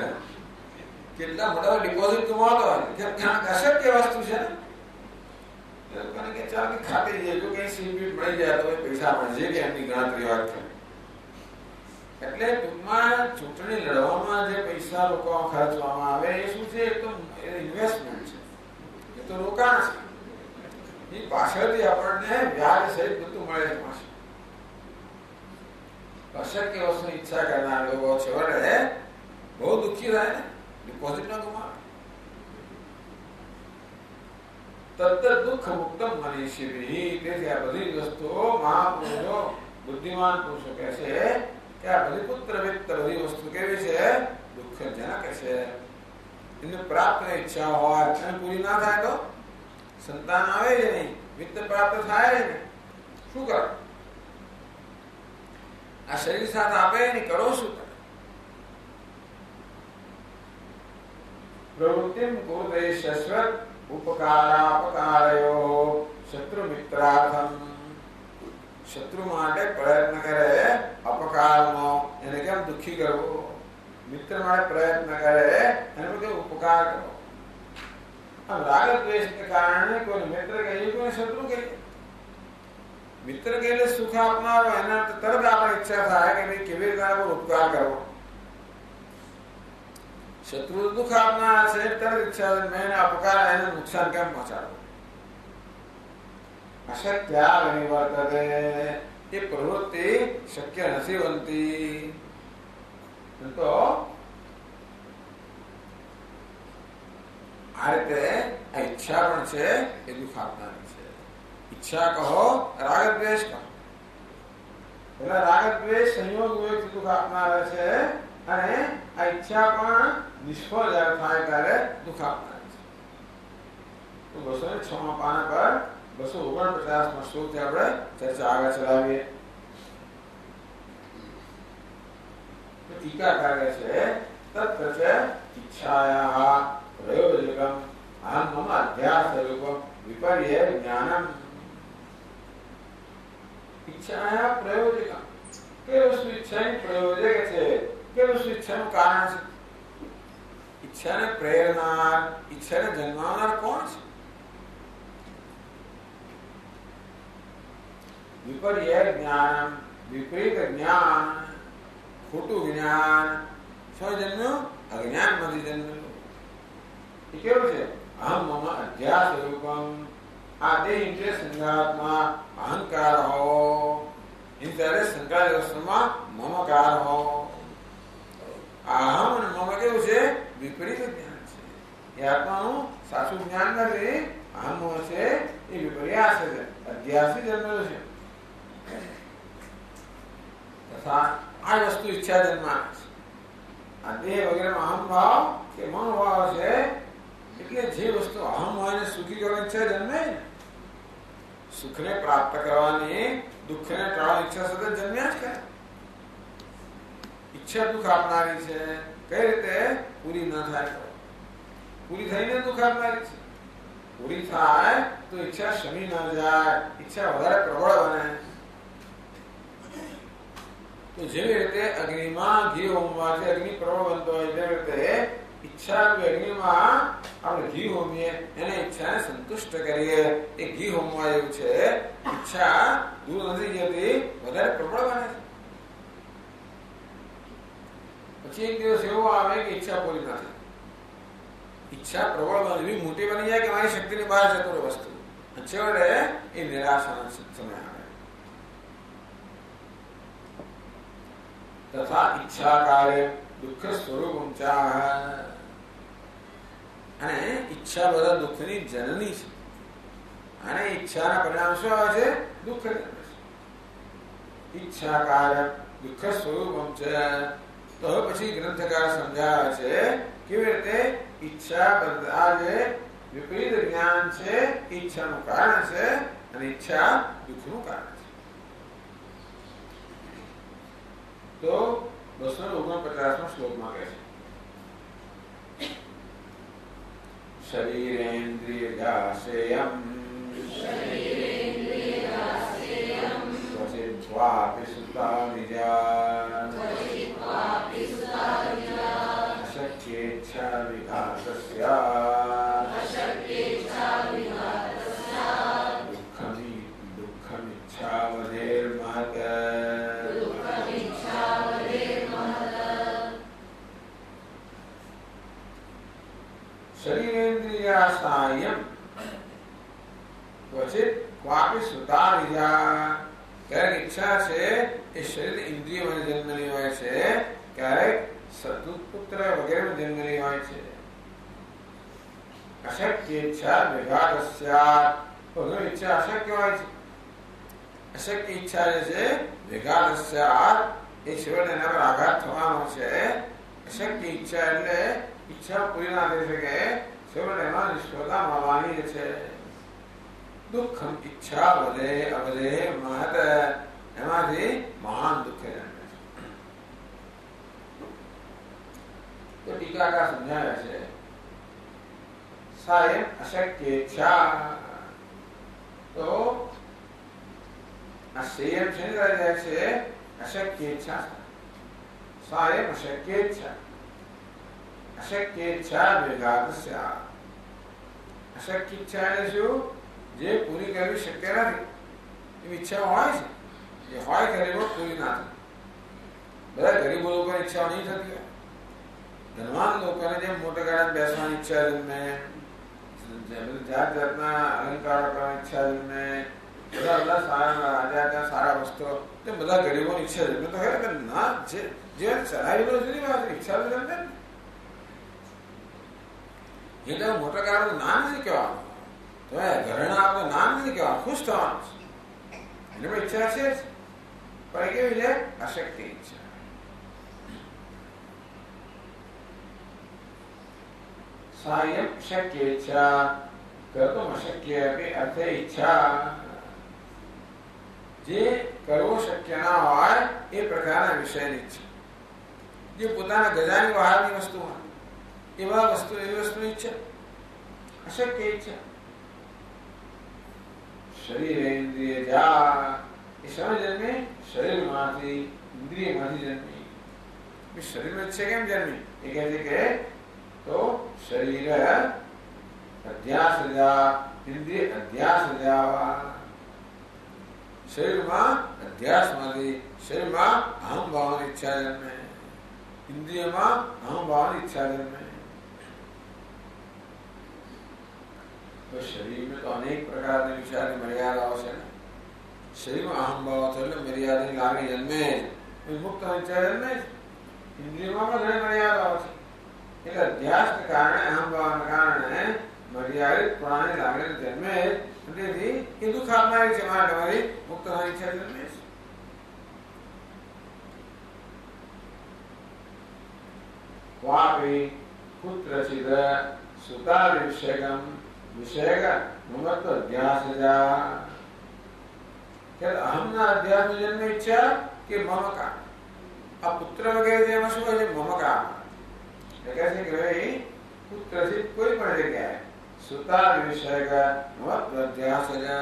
કેટલા મોટા ડિપોઝિટ કમાતો હોય કે અશક્ય વસ્તુ છે ને. કે ચાલ કે ખાતી જઈએ, જો કઈ સીટ મળી જાય તો પૈસા મળશે કે એમની ગણતરી વાત કરે. એટલે ટૂંકમાં ચૂંટણી લડવામાં જે પૈસા લોકો ખર્ચવામાં આવે એ શું છે? એ તો ઇન્વેસ્ટમેન્ટ છે, એ તો રોકાણ છે. એ પાછળથી આપણને વ્યાજ સહિત બધું મળે છે પાછળ. અશક્ય વસ્તુની ઈચ્છા કરનાર લોકો છેવટે બહુ દુઃખી થાય ને, ડિપોઝિટ ના ગુમાવે. તત્ત દુઃખ મુક્તમ મનીષિભિઃ. તેથી આ બધી વસ્તુઓ મહાપુરુષો, બુદ્ધિમાન પુરુષો કહે છે કે આ બધી પુત્ર વિત્ત બધી વસ્તુ કેવી છે? દુઃખજનક છે. એને પ્રાપ્ત ઈચ્છા હોય અને પૂરી ના થાય તો સંતાન આવે જ નહીં, વિત્ત પ્રાપ્ત થાય જ નહીં, શું કરો? આ શરીર સાથ આપે નહીં, કરો શું? પ્રવૃત્તિમ કુરુતે શશ્વત ઉપકારાપકારયો શત્રુ મિત્રાર્થમ. શત્રુ માટે પ્રયત્ન કરે અપકારનો, એને કેમ દુઃખી કરવો? મિત્ર માટે પ્રયત્ન કરે એને બધે ઉપકાર કરો. આમ રાગ દ્વેષને કારણે કોઈ મિત્ર કહીએ, કોઈ શત્રુ કહીએ. મિત્ર કહીને સુખ આપનારો એના તરત આપણે ઈચ્છા થાય કે ભાઈ કેવી રીતે ઉપકાર કરવો. શત્રુ દુઃખ આપનાર છે, તરત ઈચ્છા મેં અપકાર, એને નુકસાન કેમ પહોંચાડવું? અશક્ય વિનિવર્તતે. એ પ્રવૃત્તિ શક્ય નથી બનતી. તો આ રીતે આ ઈચ્છા પણ છે એ દુઃખ આપનારી છે. ઈચ્છા કહો, રાગ દ્વેષ કહો. પેલા રાગ દ્વેષ સંયોગ વિવેકથી દુઃખ આપનારા છે, અને આ ઈચ્છા પણ નિષ્ફળ જ્યારે થાય ત્યારે દુઃખ આપનારી છે. તો 206 પાના પર 249 શ્લોકથી આપણે ચર્ચા આગળ ચલાવીએ. ટીકાકાર છે તત્ર ઈચ્છાયા પ્રયોજકમ અહમ મમ અધ્યાસરૂપમ વિપર્ય જ્ઞાનમ. ઈચ્છાયા પ્રયોજકમ. કે વસ્તુ ઈચ્છાની પ્રયોજક છે, કે વસ્તુ ઈચ્છાનું કારણ છે. ઈચ્છાને પ્રેરનાર, ઈચ્છાને જન્માવનાર કોણ છે? विपर्य ज्ञान, विपरीत ज्ञान, खोटू ज्ञान, शो जन्म्યું અજ્ઞાનમાંથી જન્મેલું. એ કેવું છે? અહમ મમ અધ્યાસ રૂપમ. આ દેહ ઇન્દ્રિય સંઘાતમાં અહંકાર હો, એની ત્યારે સંઘાત વસ્તુમાં મમકાર હો. અહમ અને મમ કેવું છે? વિપરીત જ્ઞાન છે. એ આત્માનું સાચું જ્ઞાન નથી. અહમ છે એ વિપર્યાસ છે, અધ્યાસથી જન્મેલું છે. તથા આ વસ્તુ ઈચ્છા જન્માના છે. આ દેહ વગેરેમાં અહમ ભાવ કે મનોભાવ છે, એટલે જે વસ્તુ અહમ હોય ને સુખી કરવાની ઈચ્છા જન્મે, સુખને પ્રાપ્ત કરવાની, દુઃખને ટાળવાની ઈચ્છા સતત જન્મ્યા જ કરે. ઈચ્છા દુઃખ આપનારી છે. કઈ રીતે? પૂરી ન થાય તો. પૂરી થઈને દુઃખ આપનારી છે. પૂરી થાય તો ઈચ્છા શમી ન જાય, ઈચ્છા વધારે પ્રબળ બને. તો જેવી રીતે અગ્નિમાં ઘી હોમવાથી અગ્નિ પ્રબળ બનતો હોય, તેવી રીતે ઈચ્છા અગ્નિમાં આપણે ઘી હોમીએ, એને ઈચ્છાને સંતુષ્ટ કરીએ. એ ઘી હોમવા એવું છે. ઈચ્છા દૂર નથી જતી, વધારે પ્રબળ બને છે. પછી એક દિવસ એવો આવે કે ઈચ્છા પૂરી નથી. ઈચ્છા પ્રબળ બને, એવી મોટી બની જાય કે મારી શક્તિની બહાર જતો રહે વસ્તુ. છેવટે એ નિરાશાનો સમય આવે. તથા ઈચ્છા કાર્ય દુઃખ સ્વરૂપમ ચાહ. અને ઈચ્છા બધા દુઃખની જનની છે. અને ઈચ્છાના પરિણામ શું આવે છે? દુઃખ જન્મે છે. ઈચ્છા કાર્ય દુઃખ સ્વરૂપમ છે. તો હવે પછી ગ્રંથકાર સમજાવે છે કેવી રીતે ઈચ્છા બધા જે વિપરીત જ્ઞાન છે, ઈચ્છાનું કારણ છે, અને ઈચ્છા દુઃખનું કારણ છે. તો 249મો શ્લોકમાં કહે છે, શરીરેન્દ્રિયજાસેયમ ક્વચિત્વાપી સુતા નિજા અશક્યેચ્છા વિઘાતસ્યા દુઃખમિચ્છા વધેર્મહત. શરીરેન્દ્રિયાસાયમ ક્વચિત ક્વાપી સુતા નિજા. ક્યારેક ઈચ્છા છે એ શરીર ઇન્દ્રિયોમાં જન્મેલી હોય છે, ક્યારેક સદુપુત્ર વગેરે જન્મેલી હોય છે. અશક્ય ઈચ્છા વિઘાતસ્યાત. ઘણી ઈચ્છા અશક્ય હોય છે. અશક્ય ઈચ્છા જે છે વિઘાતસ્યાત, એ છેવટે એના પર આઘાત થવાનો છે. અશક્ય ઈચ્છા એટલે ઈચ્છા પૂરી ના થઈ શકે, છેવટે એમાં નિષ્ફળતા મળવાની છે. દુઃખમ ઈચ્છા વધે અવધે મહત. એમાંથી મહાન દુઃખ જન્મે છે. તો ટીકાકાર સમજાવે છે, સાયમ અશક્ય ઈચ્છા. તો આ સંયમ છે અશક્ય ઈચ્છા. સાયમ અશક્ય ઈચ્છા. અશક્ય ઈચ્છા વિઘાતસ્યા. અશક્ય ઈચ્છા એટલે શું? જે પૂરી કરવી શક્ય નથી એવી ઈચ્છા હોય છે, એ હોય ગરીબો પૂરી ના થાય. બધા ગરીબો લોકોની ઈચ્છા નહીં થતી. ધનવાન લોકોને જેમ મોટા ગાડા બેસવાની ઈચ્છા જન્મે, જાત જાતના અલંકારો કરવાની ઈચ્છા જન્મે, બધા સારા રાજા ત્યાં સારા વસ્ત્રો, તેમ બધા ગરીબોની ઈચ્છા જન્મે. તો ખરેખર ના જે ચલાવેલો જુદી વાત, ઈચ્છા તો જન્મે ને. એ તો મોટા ગાડાનું નામ નથી કહેવાનું, તો ઘરેણા આપણે નામ નથી કહેવાનું, ખુશ થવાનું છે. એને પણ ઈચ્છા છે જ, પણ એ કેવી છે? અશક્તિ ઈચ્છા. સાયમ શક્ય ઈચ્છા કર્તુમ અશક્ય અર્થે ઈચ્છા. જે કરવો શક્ય ના હોય એ પ્રકારના વિષયની ઈચ્છા, જે પોતાના ગજાની બહારની વસ્તુ હોય એવી વસ્તુની ઈચ્છા અશક્ય ઈચ્છા. શરીરેન્દ્રિય જા. એ સમય જન્મે શરીરમાંથી, ઇન્દ્રિયમાંથી જન્મી. શરીરમાં ઈચ્છા કેમ જન્મી? એ કહે છે કે તો શરીર અધ્યાસ જા, ઇન્દ્રિય અધ્યાસ જાવા. शरीर में अध्यास में शरीर में अहम भाव इच्छा जन्मे, इंद्रिय में अहम भाव इच्छा जन्मे। तो शरीर में तो अनेक प्रकार की विचार मर्यादा है। शरीर में अहम भाव थोड़े मर्यादा लागे जन्मे, मुक्त इच्छा जन्मे, इंद्रियों में घणी मर्यादा है। એટલે અધ્યાસ के कारण अहम भाव के कारण मर्यादित प्राणी लागे जन्मे, તેથી એ દુઃખ આપનારી છે માટે તમારી મુક્ત ઈચ્છા જન્મે છે। વાપી પુત્રચિદ સુતા વિષયગમ विषयक ममत्व अध्यास जा क्या अहमना अध्यास में जन्म इच्छा कि मम का अब पुत्र वगैरह जे मशहूर है मम का कैसे कि भाई पुत्र से कोई पढ़ गया है सुता विषयक ममत्व अध्यास जा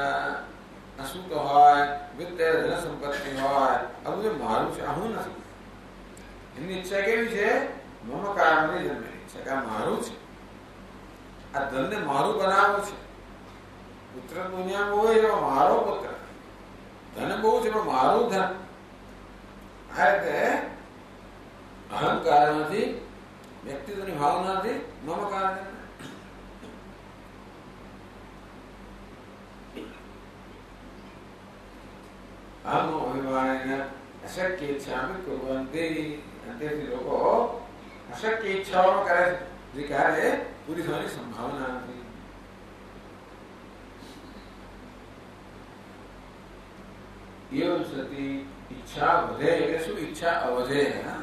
असुत है वित्त धन संपत्ति है अब जो मारू છે હું નથી એની ઈચ્છા કેવી છે મમ કારણે જન્મે છે કે મારું છે આ ધનને મારું બનાવવું છે પુત્ર દુનિયામાં હોય એવો મારો પુત્ર ધન બહુ છે પણ મારું ધન આ રીતે અહંકારમાંથી વ્યક્તિત્વની ભાવનાથી મમકાર અહમ અભિમાનેન અશક્ય ઈચ્છામિ કુર્વન્તિ અંતેથી લોકો અશક્ય ઈચ્છાઓ કરે છે જે ક્યારે पूरी सारी संभावना थी। एवं सती इच्छा वधे એટલે શું ઈચ્છા અવધે है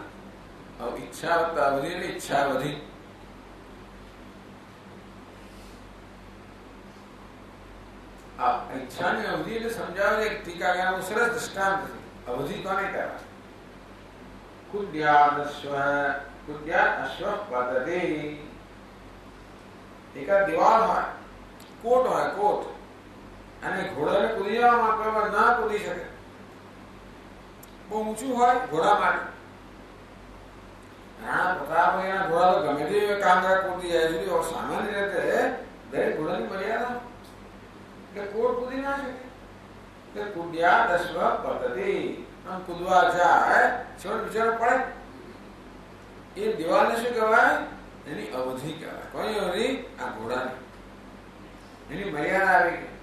और इच्छा अवधि એટલે इच्छा अवधि आप इच्छा ની अवधि એટલે સમજાવે એક ટીકાકારનું સરસ દૃષ્ટાંત છે। अवधि કોને કહેવાય? कुद्या अश्व पतते एक दीवार है कोट है कोट અને ઘોડાને કૂદીવા માટે ના કૂદી શકે બહુ ઊંચું હોય ઘોડા માટે રાણા પ્રતાપ એના ઘોડા તો ગમે તે કાંગરા કૂદી જાય છે और सामान्य રીતે દરેક ઘોડાની મર્યાદા કે કોટ કૂદી ના શકે કે કૂદ્યા દશ્વ પતતી આમ કૂદવા જાય છોડ બિચારો પડે એ દીવાલને શું કહેવાય એની અવધિ કહેવાય કોની અવધિ આ ઘોડાની એની મર્યાદા આવી ગઈ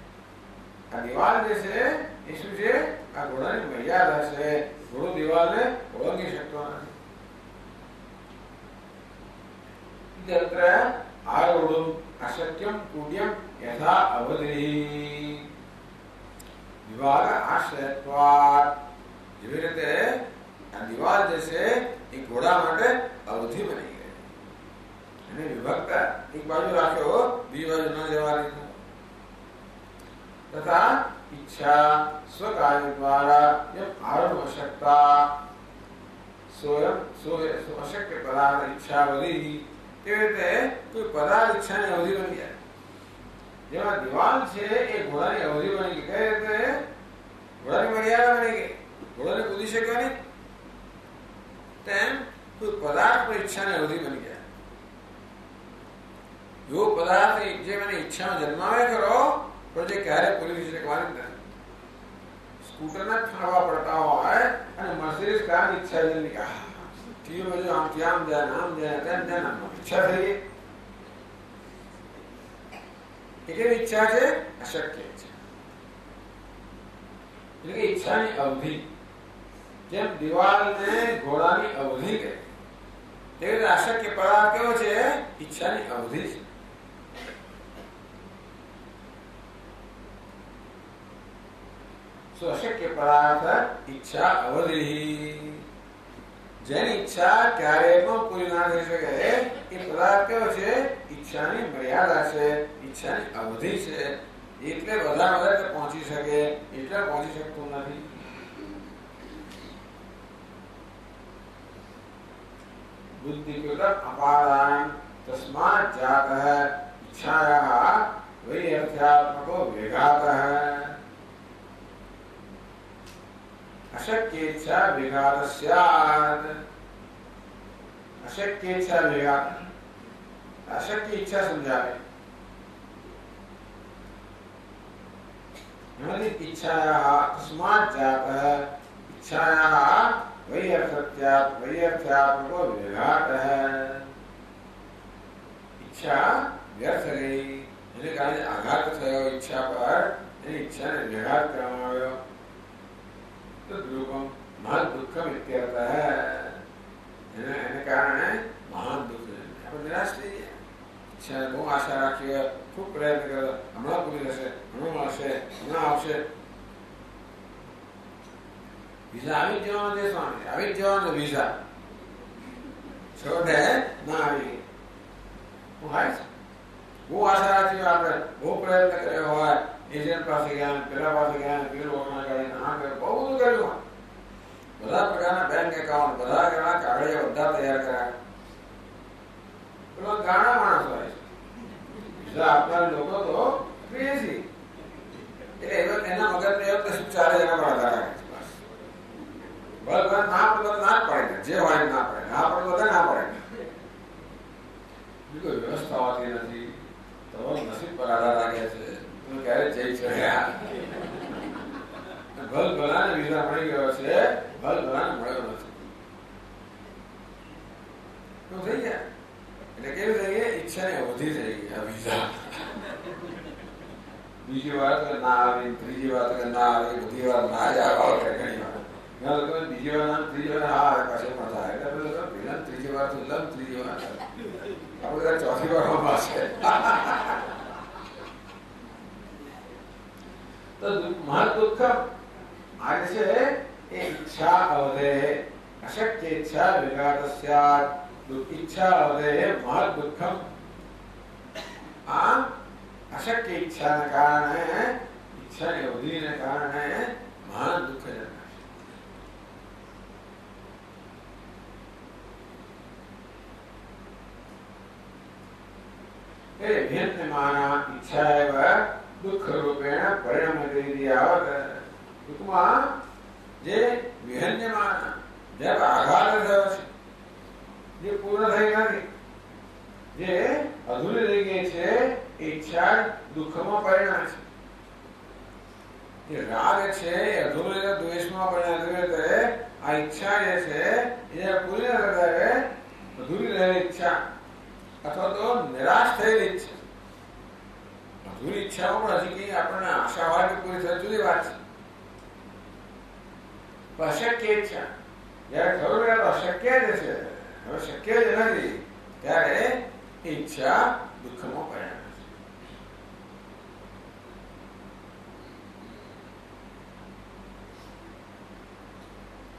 આ દીવાલ જે છે એ શું છે આ ઘોડાની મર્યાદા છે ઘોડો દીવાલને ઓળંગી શકતો નથી તત્ર આરોઢું અશક્યમ કુડ્યમ યથા અવધિ વિભાગ આશ્રયત્વાत् જેવી રીતે આ દીવાલ જે છે એ ઘોડા માટે અવધિ બની ગઈ અને વિભક્ત એક બાજુ રાખ્યો બીજી બાજુ ન જવા દીધો तथा इच्छा स्वकार्य द्वारा जब आरंभ आवश्यकता स्वयं अशक्य पदार्थ इच्छा अवधि कोई पदार्थ इच्छा ने अवधि बनी है जेमा दीवाल छे ए घोड़ा ની अवधि बनी गई कहते घोड़ा ની मर्यादा बनी गई घोड़ा ने कूदी शक्यो नहीं तेम कोई पदार्थ पर इच्छा ने अवधि बनी गया जो पदार्थ जे मैंने इच्छा में जन्मावे करो प्रोजेक्ट क्यारे पूरी શકવાની નથી સ્કૂટરના ખાવા પડતા હોય અને મર્સિડીઝ કાર ઈચ્છા જલ્દી કા ટીઓ બાજુ આમ ત્યાં જાય તેમ ઈચ્છા થઈ એટલે ઈચ્છા છે અશક્ય છે એટલે ઈચ્છાની અવધિ જેમ દિવાલને ઘોડાની અવધિ કહે તેવી અશક્ય પદાર્થ કેવો છે ઈચ્છાની અવધિ છે सो अशक्य पदार्थ इच्छा अवधि જેની ઈચ્છા ક્યારેય પૂરી ના થઈ શકે એ પદાર્થ કેવો છે ઈચ્છાની મર્યાદા છે ઈચ્છાની અવધિ છે એટલે વધારે પહોંચી શકે એટલે પહોંચી શકતું નથી बुद्धिकृत अपादान तस्मात् जातः इच्छायाः वैयर्थ्यात्मको विघातः अशक्य इच्छा विघात स्यात् अशक्य इच्छा विघात अशक्य इच्छा समझावे इच्छायाः तस्मात् जातः इच्छायाः वैयर्थ्यात्मको विघातः। इच्छा व्यर्थ गई, એને કારણે આઘાત થયો ઈચ્છા પર, એની ઈચ્છાને વિઘાત કરવામાં આવ્યો તો દુઃખમ મહાન દુઃખમ ઇત્યર્થઃ। એને કારણે મહાન દુઃખ આપણે નિરાશ થઈ ગયા। ઈચ્છાને બહુ આશા રાખી હોય, ખૂબ પ્રયત્ન કર્યો, હમણાં પૂરી થશે, હમણાં મળશે, હમણાં આવશે, વિઝા આવી જ જવાનો છે સ્વામી, આવી જ જવાનો વિઝા, છોડે ના આવી હું હાય બહુ આશા રાખી હોય, આપણે બહુ પ્રયત્ન કર્યો હોય, એજન્ટ પાસે ગયા, પેલા પાસે ગયા, પેલું ઓળખા કરી, આ કર્યું, બહુ બધું કર્યું હોય, બધા પ્રકારના બેંક એકાઉન્ટ, બધા કાગળિયા બધા તૈયાર કર્યા, પેલો ગાણા માણસ હોય છે, વિઝા આપનાર લોકો તો ક્રેઝી, એટલે એના મગજને એ વખતે શું ચાલે એના પર આધાર રાખે છે। બરાબર ના પડે ના જ પડે, જે હોય ના પડે, ના પડે બધા ના પડે, કોઈ વ્યવસ્થા હોતી નથી, તમારું નસીબ પર આધાર રાખે છે, તમે ક્યારે જઈ ચડ્યા, ભલ ભલાને વિઝા મળી ગયો છે, ભલ ભલાને મળ્યો નથી, તો થઈ ગયા, એટલે કેવી થઈ ગઈ ઈચ્છાને વધી થઈ ગઈ આ વિઝા, બીજી વાર તો ના આવી, ત્રીજી વાર તો ના આવી, બધી વાર ના જ આવે, ઘણી વાર બીજી વાર ત્રીજી વાર હા પાસે પણ થાય, એટલે પેલા ત્રીજી વાર તો લમ ત્રીજી વાર આપણે ચોથી વાર પાસે તો મહાન દુઃખ આજે છે એ ઈચ્છા અવધે અશક્ય ઈચ્છા વિઘાત સ્યાત, ઈચ્છા અવધે મહાન દુઃખમ, આ અશક્ય ઈચ્છાને કારણે, ઈચ્છાની અવધિને કારણે મહાન દુઃખ જન્મે છે। વિહન્યમાના ઈચ્છા એવ દુઃખ રૂપેણ પરિણમતે ઇતિ યાવત, ટૂંકમાં જે વિહન્યમાન જે આઘાત થયો છે, જે પૂર્ણ થઈ નથી, જે અધૂરી રહી ગઈ છે, ઈચ્છા દુઃખમાં પરિણમે છે। જે રાગ છે એ અધૂરી દ્વેષમાં પરિણમે છે, આ ઈચ્છા જે છે એ પૂરી ન કરે, અધૂરી રહેલી ઈચ્છા અથવા તો નિરાશ થયેલી ઈચ્છા, અધૂરી ઈચ્છાઓ પણ હજી કઈ આપણને આશા હોય કે પૂરી થાય જુદી વાત છે, અશક્ય ઈચ્છા જયારે ખબર પડે તો અશક્ય જ છે, હવે શક્ય જ નથી, ત્યારે ઈચ્છા દુઃખમાં પરિણમે છે।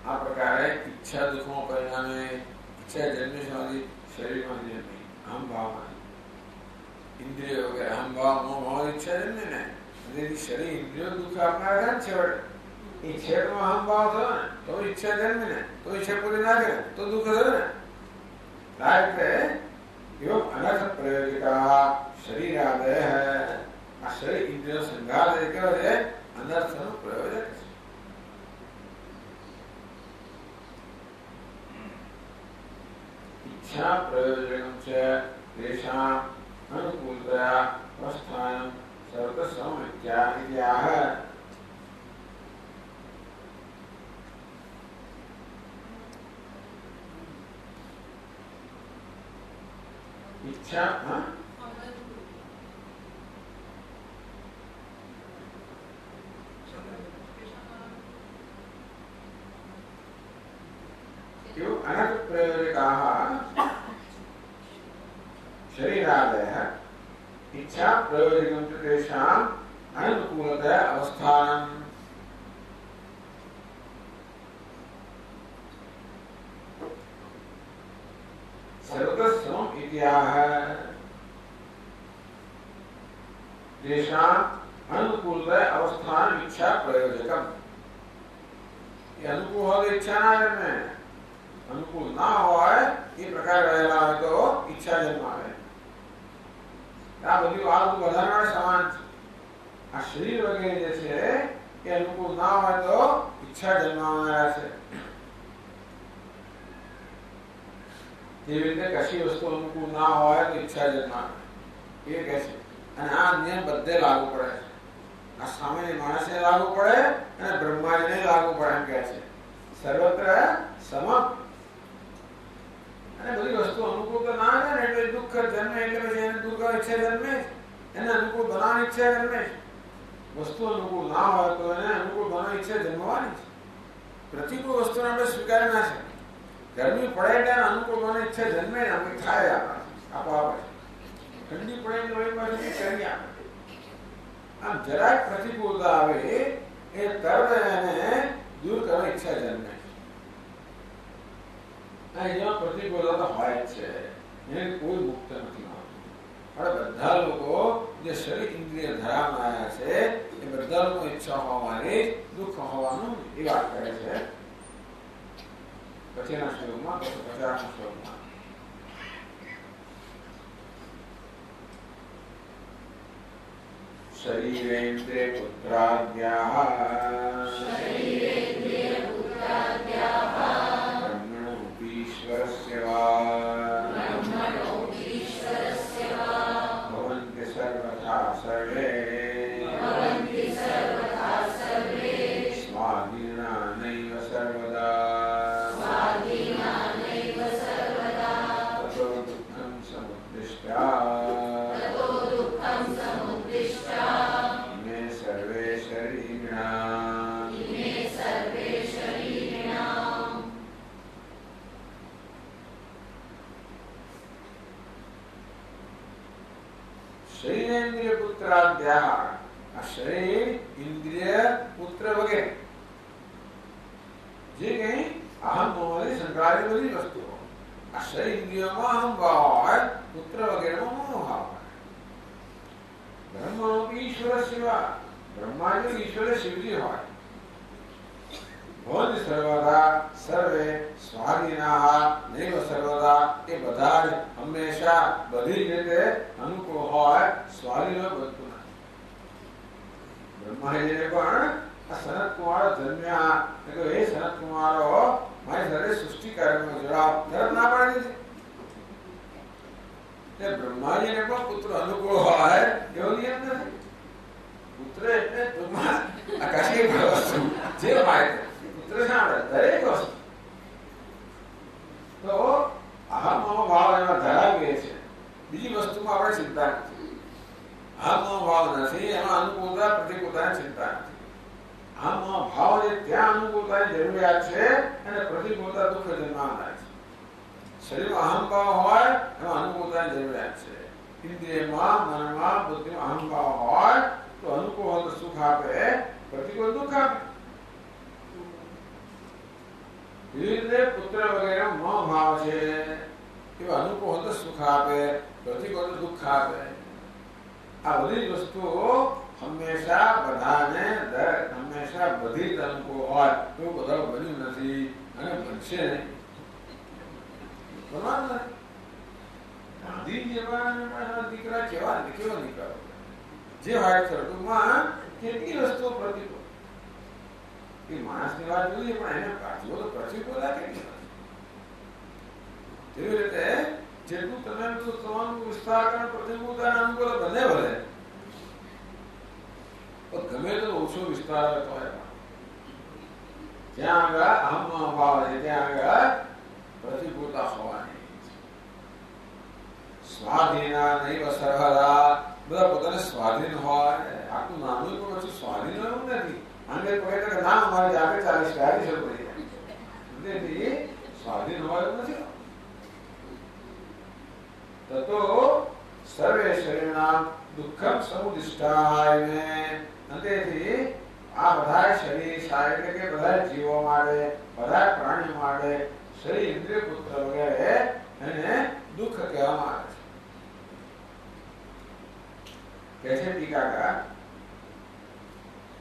આ પ્રકારે ઈચ્છા દુઃખમાં પરિણામે, ઈચ્છા જન્મે છે શરીરમાંથી જન્મી, અહમ ભાવમાં, ઇન્દ્રિયો વગેરે અહમ ભાવ મોહ ભાવ ઈચ્છા જન્મે ને, શરીર ઇન્દ્રિયો દુઃખ આપનારા છે, છેવટે એ છેડમાં અહમ ભાવ થયો ને તો ઈચ્છા જન્મે ને, તો ઈચ્છા પૂરી ના કરે તો દુઃખ થયું ને, આ રીતે એવો અનર્થ પ્રયોજિકા શરીરાદય, આ શરીર ઇન્દ્રિયો સંઘાત એ કેવો છે અનર્થનું પ્રયોજક છે। ઈચ્છા પ્રયોજકમ છે તેષાં અનુકૂલતયા પ્રસ્થાનમ સર્વસમમિત્યાહ। ઈચ્છા अनर्थ प्रयोजकाः शरीरादयः इच्छा प्रयोजकं च तेषाम् अनुकूलतया अवस्थानम् सर्वतः समम् इति आह। तेषाम् अनुकूलतया अवस्थानम् इच्छा प्रयोजकम्, ये अनुकूल हो इच्छा ना जन्मे, अनुकूल ना હોય એ પ્રકાર રહેલા હોય તો ઈચ્છા જન્માવે। આ બધી વાત બધાના સમાન છે, આ શરીર વગેરે જે છે એ અનુકૂળ ના હોય તો ઈચ્છા જન્માવનારા છે। જેવી રીતે કશી વસ્તુ અનુકૂળ ના હોય તો ઈચ્છા જન્માવે એ કહે છે, અને આ નિયમ બધે લાગુ પડે છે। આ સામાન્ય માણસને લાગુ પડે અને બ્રહ્માજીને લાગુ પડે એમ કહે છે સર્વત્ર સમ. અને બધી વસ્તુ અનુકૂળ તો ના આવે ને એટલે દુઃખ જન્મે એટલે પછી એને દુઃખ ઈચ્છા જન્મે એને અનુકૂળ બનાવવાની ઈચ્છા જન્મે. વસ્તુ અનુકૂળ ના હોય તો એને અનુકૂળ બનાવવાની ઈચ્છા જન્મવાની છે. પ્રતિકૂળ વસ્તુને આપણે સ્વીકારી ના શકીએ. ગરમી પડે એટલે અનુકૂળ બનાવવાની ઈચ્છા જન્મે ને આપણે થાય આપોઆપ. ઠંડી પડે એટલે વળી પાછું કરી આપે. આમ જરાક પ્રતિકૂળતા આવે એ તરત એને દૂર કરવાની ઈચ્છા જન્મે. અહીંયા પ્રતિકૂળતા હોય જ છે, એને કોઈ મુક્ત નથી હોતું. હવે બધા લોકો જે શરીર ઇન્દ્રિય ધરાવવામાં આવ્યા છે એ બધા લોકો ઈચ્છા હોવાની દુઃખ હોવાનું એ વાત કરે છે. પછીના શ્લોકમાં 50 શ્લોકમાં શરીરેન્દ્રિય પુત્રાદ્યાઃ બ્રહ્મણોપીશ્વરસ્ય વા ભવન્તિ સર્વથા સર્વે સ્વાધીના નૈવ સર્વદા તતો દુઃખં સમુદ્દિષ્ટા ઇમે સર્વે શરીરિણાં. શરીરેન્દ્રિય પુત્રાદ્યાઃ, આ શરીર ઇન્દ્રિય પુત્ર વગેરે જે કઈ અહમ ભાવથી સંકળાયેલી બધી વસ્તુઓ. આ શરીર ઇન્દ્રિયોમાં અહમ ભાવ હોય, પુત્ર વગેરેમાં મનોભાવ હોય. બ્રહ્મણો ઈશ્વર શિવા, બ્રહ્માજી ઈશ્વર શિવજી હોય. ભવન્તિ સર્વદા સર્વે સ્વાધીનાઃ નૈવ સર્વદા, એ બધા જ હંમેશા બધી જ રીતે અનુકૂળ હોય, સ્વાધીન હોય બધું નથી. બ્રહ્માજીને પણ આ સનત કુમારો જન્મ્યા એટલે એ સનત કુમારો મારી સાથે સૃષ્ટિ કાર્યમાં જોડાવ તરત ના પાડી દીધી. બ્રહ્માજીને પણ પુત્ર અનુકૂળ હોય એવો નિયમ નથી. પુત્ર એટલે આકાશી વસ્તુ જે હોય પુત્ર સાંભળે દરેક વસ્તુ. તો અહમ ભાવ એમાં ધરાવીએ છે, બીજી વસ્તુમાં આપણે ચિંતા નથી. અહમ ભાવ નથી એમાં અનુકૂળતા પ્રતિકૂળતાની ચિંતા નથી. અહમ ભાવ જે ત્યાં અનુકૂળતાની જરૂરિયાત છે અને પ્રતિકૂળતા દુઃખ જન્માવનાર છે. શરીરમાં અહમ ભાવ હોય એમાં અનુકૂળતાની જરૂરિયાત છે. ઇન્દ્રિયમાં મનમાં બુદ્ધિમાં અહમ ભાવ હોય તો અનુકૂળ હોય તો સુખ આપે, પ્રતિકૂળ દુઃખ આપે. ધીરે પુત્ર વગેરે મ ભાવ છે એ અનુકૂળ હોય તો સુખ આપે, પ્રતિકૂળ દુઃખ આપે. આ બધી જ વસ્તુઓ હંમેશા બધાને હંમેશા બધી જ અનુકૂળ હોય એવું બધા બન્યું નથી અને બનશે નહીં. બરાબર. ગાંધી જેવા દીકરા કેવા દીકરા જે હોય ટૂંકમાં કેટલી વસ્તુઓ પ્રતિકૂળ. એ માણસની વાત જોઈએ પણ એને પાછો તો પ્રતિકૂળતા કેટલી. એવી રીતે જેટલું તમે તમારું વિસ્તાર કરે પ્રતિકૂળતા અનુકૂળ બધે વધે, ગમે તો ઓછો વિસ્તાર હતો જ્યાં આગળ અહમ ભાવ છે ત્યાં આગળ પ્રતિકૂળતા હોવાની. સ્વાધીના નૈવ સર્વદા, બધા પોતાને સ્વાધીન હોય. આટલું નાનું પણ પછી સ્વાધીન એવું નથી. આને કહે કે ના અમારે જાતે 40 પડી જાય સ્વાધીન હોય એવું નથી. તતો સર્વે શરીરના દુઃખમ સમુદિષ્ટાય. અંતેથી આ બધા શરીર એટલે કે બધા જીવો માટે, બધા પ્રાણીઓ માટે શરીર ઇન્દ્રિય પુત્ર વગેરે એને દુઃખ કહેવામાં આવે છે. कैसे टीकाकार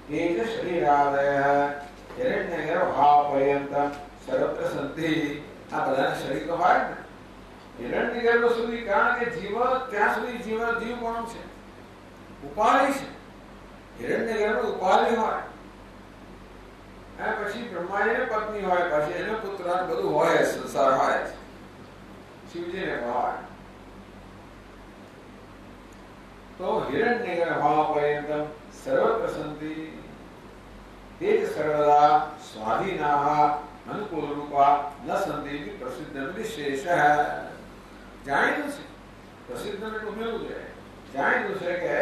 तेज शरीरादयः हिरण्यगर्भाव पर्यंतम सर्वत्र सन्ति. આ બધા શરીર તો હોય ને હિરણ્યગર્ભ સુધી, કારણ કે જીવ ત્યાં સુધી જીવ કોણ છે? ઉપાધિ છે. હિરણ્યગર્ભ ઉપાધિ હોય અને પછી બ્રહ્માજીને પત્ની હોય, પછી એનો પુત્ર બધું હોય, સંસાર હોય, શિવજીને હોય. तो हिरण्यगर्भ पर्यन्तं सर्वत्र सन्ति ते च सर्वदा स्वाधीनाः अनुकूलरूपा न सन्ति इति प्रसिद्धमिति शेषः। जाणीતું છે પ્રસિદ્ધને ઉમેરવું જોઈએ। જાણીતું છે કે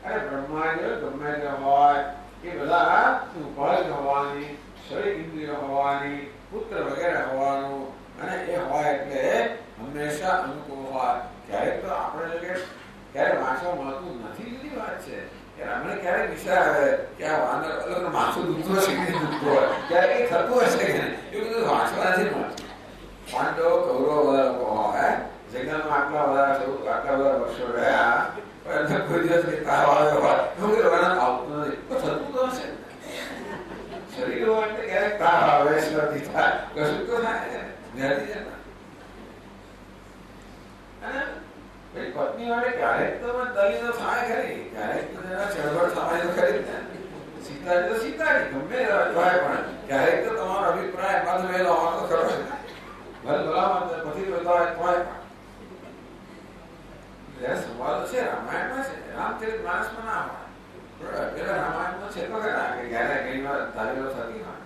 અરે બ્રહ્માંડ ગમે તે હોય એ બધા ઉપાધિ હોવાની, શરીર ઇન્દ્રિય હોવાની, પુત્ર વગેરે હોવાનું અને એ હોય એટલે હંમેશા અનુકૂળ હોય। ક્યારેક તો આપણે જો ક્યારે વાંચવા મળતું નથી જુદી વાત છે। અમને ક્યારેક વિચાર આવે કે આ વાંદર અલગ માથું દુખતું હશે કે દુખતું હોય, ક્યારેક એ થતું હશે કે એ બધું વાંચવા નથી મળતું। પાંડવો કૌરવો બધા લોકો હોય જંગલમાં આટલા બધા વર્ષો રહ્યા પણ કોઈ દિવસ તાવ આવ્યો હોય એવું કરવાના આવતું નથી તો થતું તો હશે। શરીર હોય એટલે ક્યારેક તાવ આવે, શરદી થાય, કશું તો થાય વ્યાધિ જતા। અને પત્ની વાળે ક્યારેક તો દલીલો થાય ખરી, ક્યારેક તો જરા ચળવળ થાય તો ખરી ને। સીતાજી તો સીતાજી ગમે હોય પણ ક્યારેક તો તમારો અભિપ્રાય મતભેદ હોવાનો ખરો છે। ભલે ભલામાં પછી જોતા હોય તોય પણ સવાલ છે રામાયણમાં છે, રામચરિત માનસમાં ના હોય। પેલા રામાયણમાં છે તો ખરા કે ક્યારે ઘણી વાર ધારેલો થતી હોય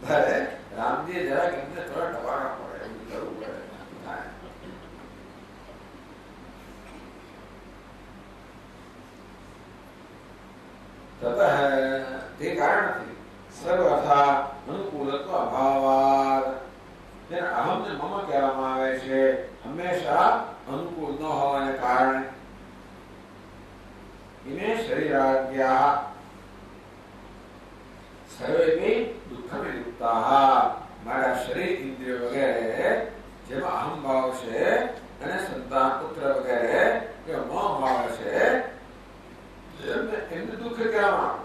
ત્યારે રામજી જરા એમને થોડા ટવાના પડે એવું કરવું પડે થાય। ततः તે કારણથી સર્વથા અનુકૂલત્વ અભાવાદ તેને અહમ ને મમ કહેવામાં આવે છે। હંમેશા અનુકૂળ ન હોવાને કારણે ઇમે શરીરાદ્યા સર્વેપી દુઃખમયુક્તાઃ મારા શરીર ઇન્દ્રિય વગેરે જેમાં અહમ ભાવ છે અને સંતાન પુત્ર વગેરે કે મોહ ભાવ છે એમને દુઃખ કહેવામાં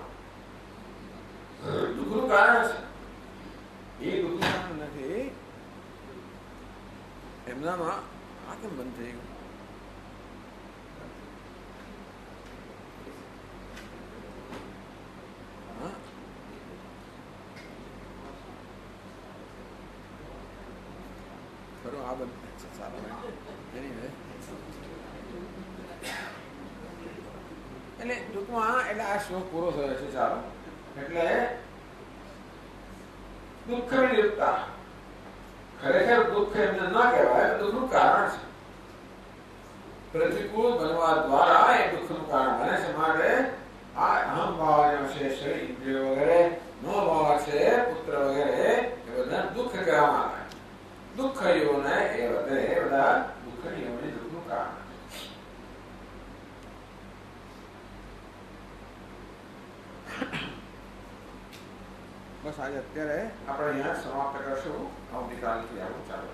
દુઃખનું કારણ છે। એ દુઃખનું કારણ નથી એમનામાં આ કેમ બંધ થઈ ગયું? ખરું આ બંધ છે ચાલો એટલે ટૂંકમાં એટલે આ શ્લોક પૂરો થયો છે। ચાલો એટલે દુઃખ નિયુક્તા ખરેખર દુઃખ એમને ન કહેવાય, દુઃખનું કારણ છે। પ્રતિકૂળ બનવા દ્વારા એ દુઃખનું કારણ બને છે। માટે આ અહમ ભાવ છે, શરીર ઇન્દ્રિયો વગેરે નો ભાવ છે, પુત્ર વગેરે એ બધા દુઃખ કહેવામાં આવે। દુઃખયોને એ બધા દુઃખની દુઃખનું કારણ। બસ આજે અત્યારે આપણે અહીંયા સમાપ્ત કરશું। આવતીકાલથી આવું ચાલુ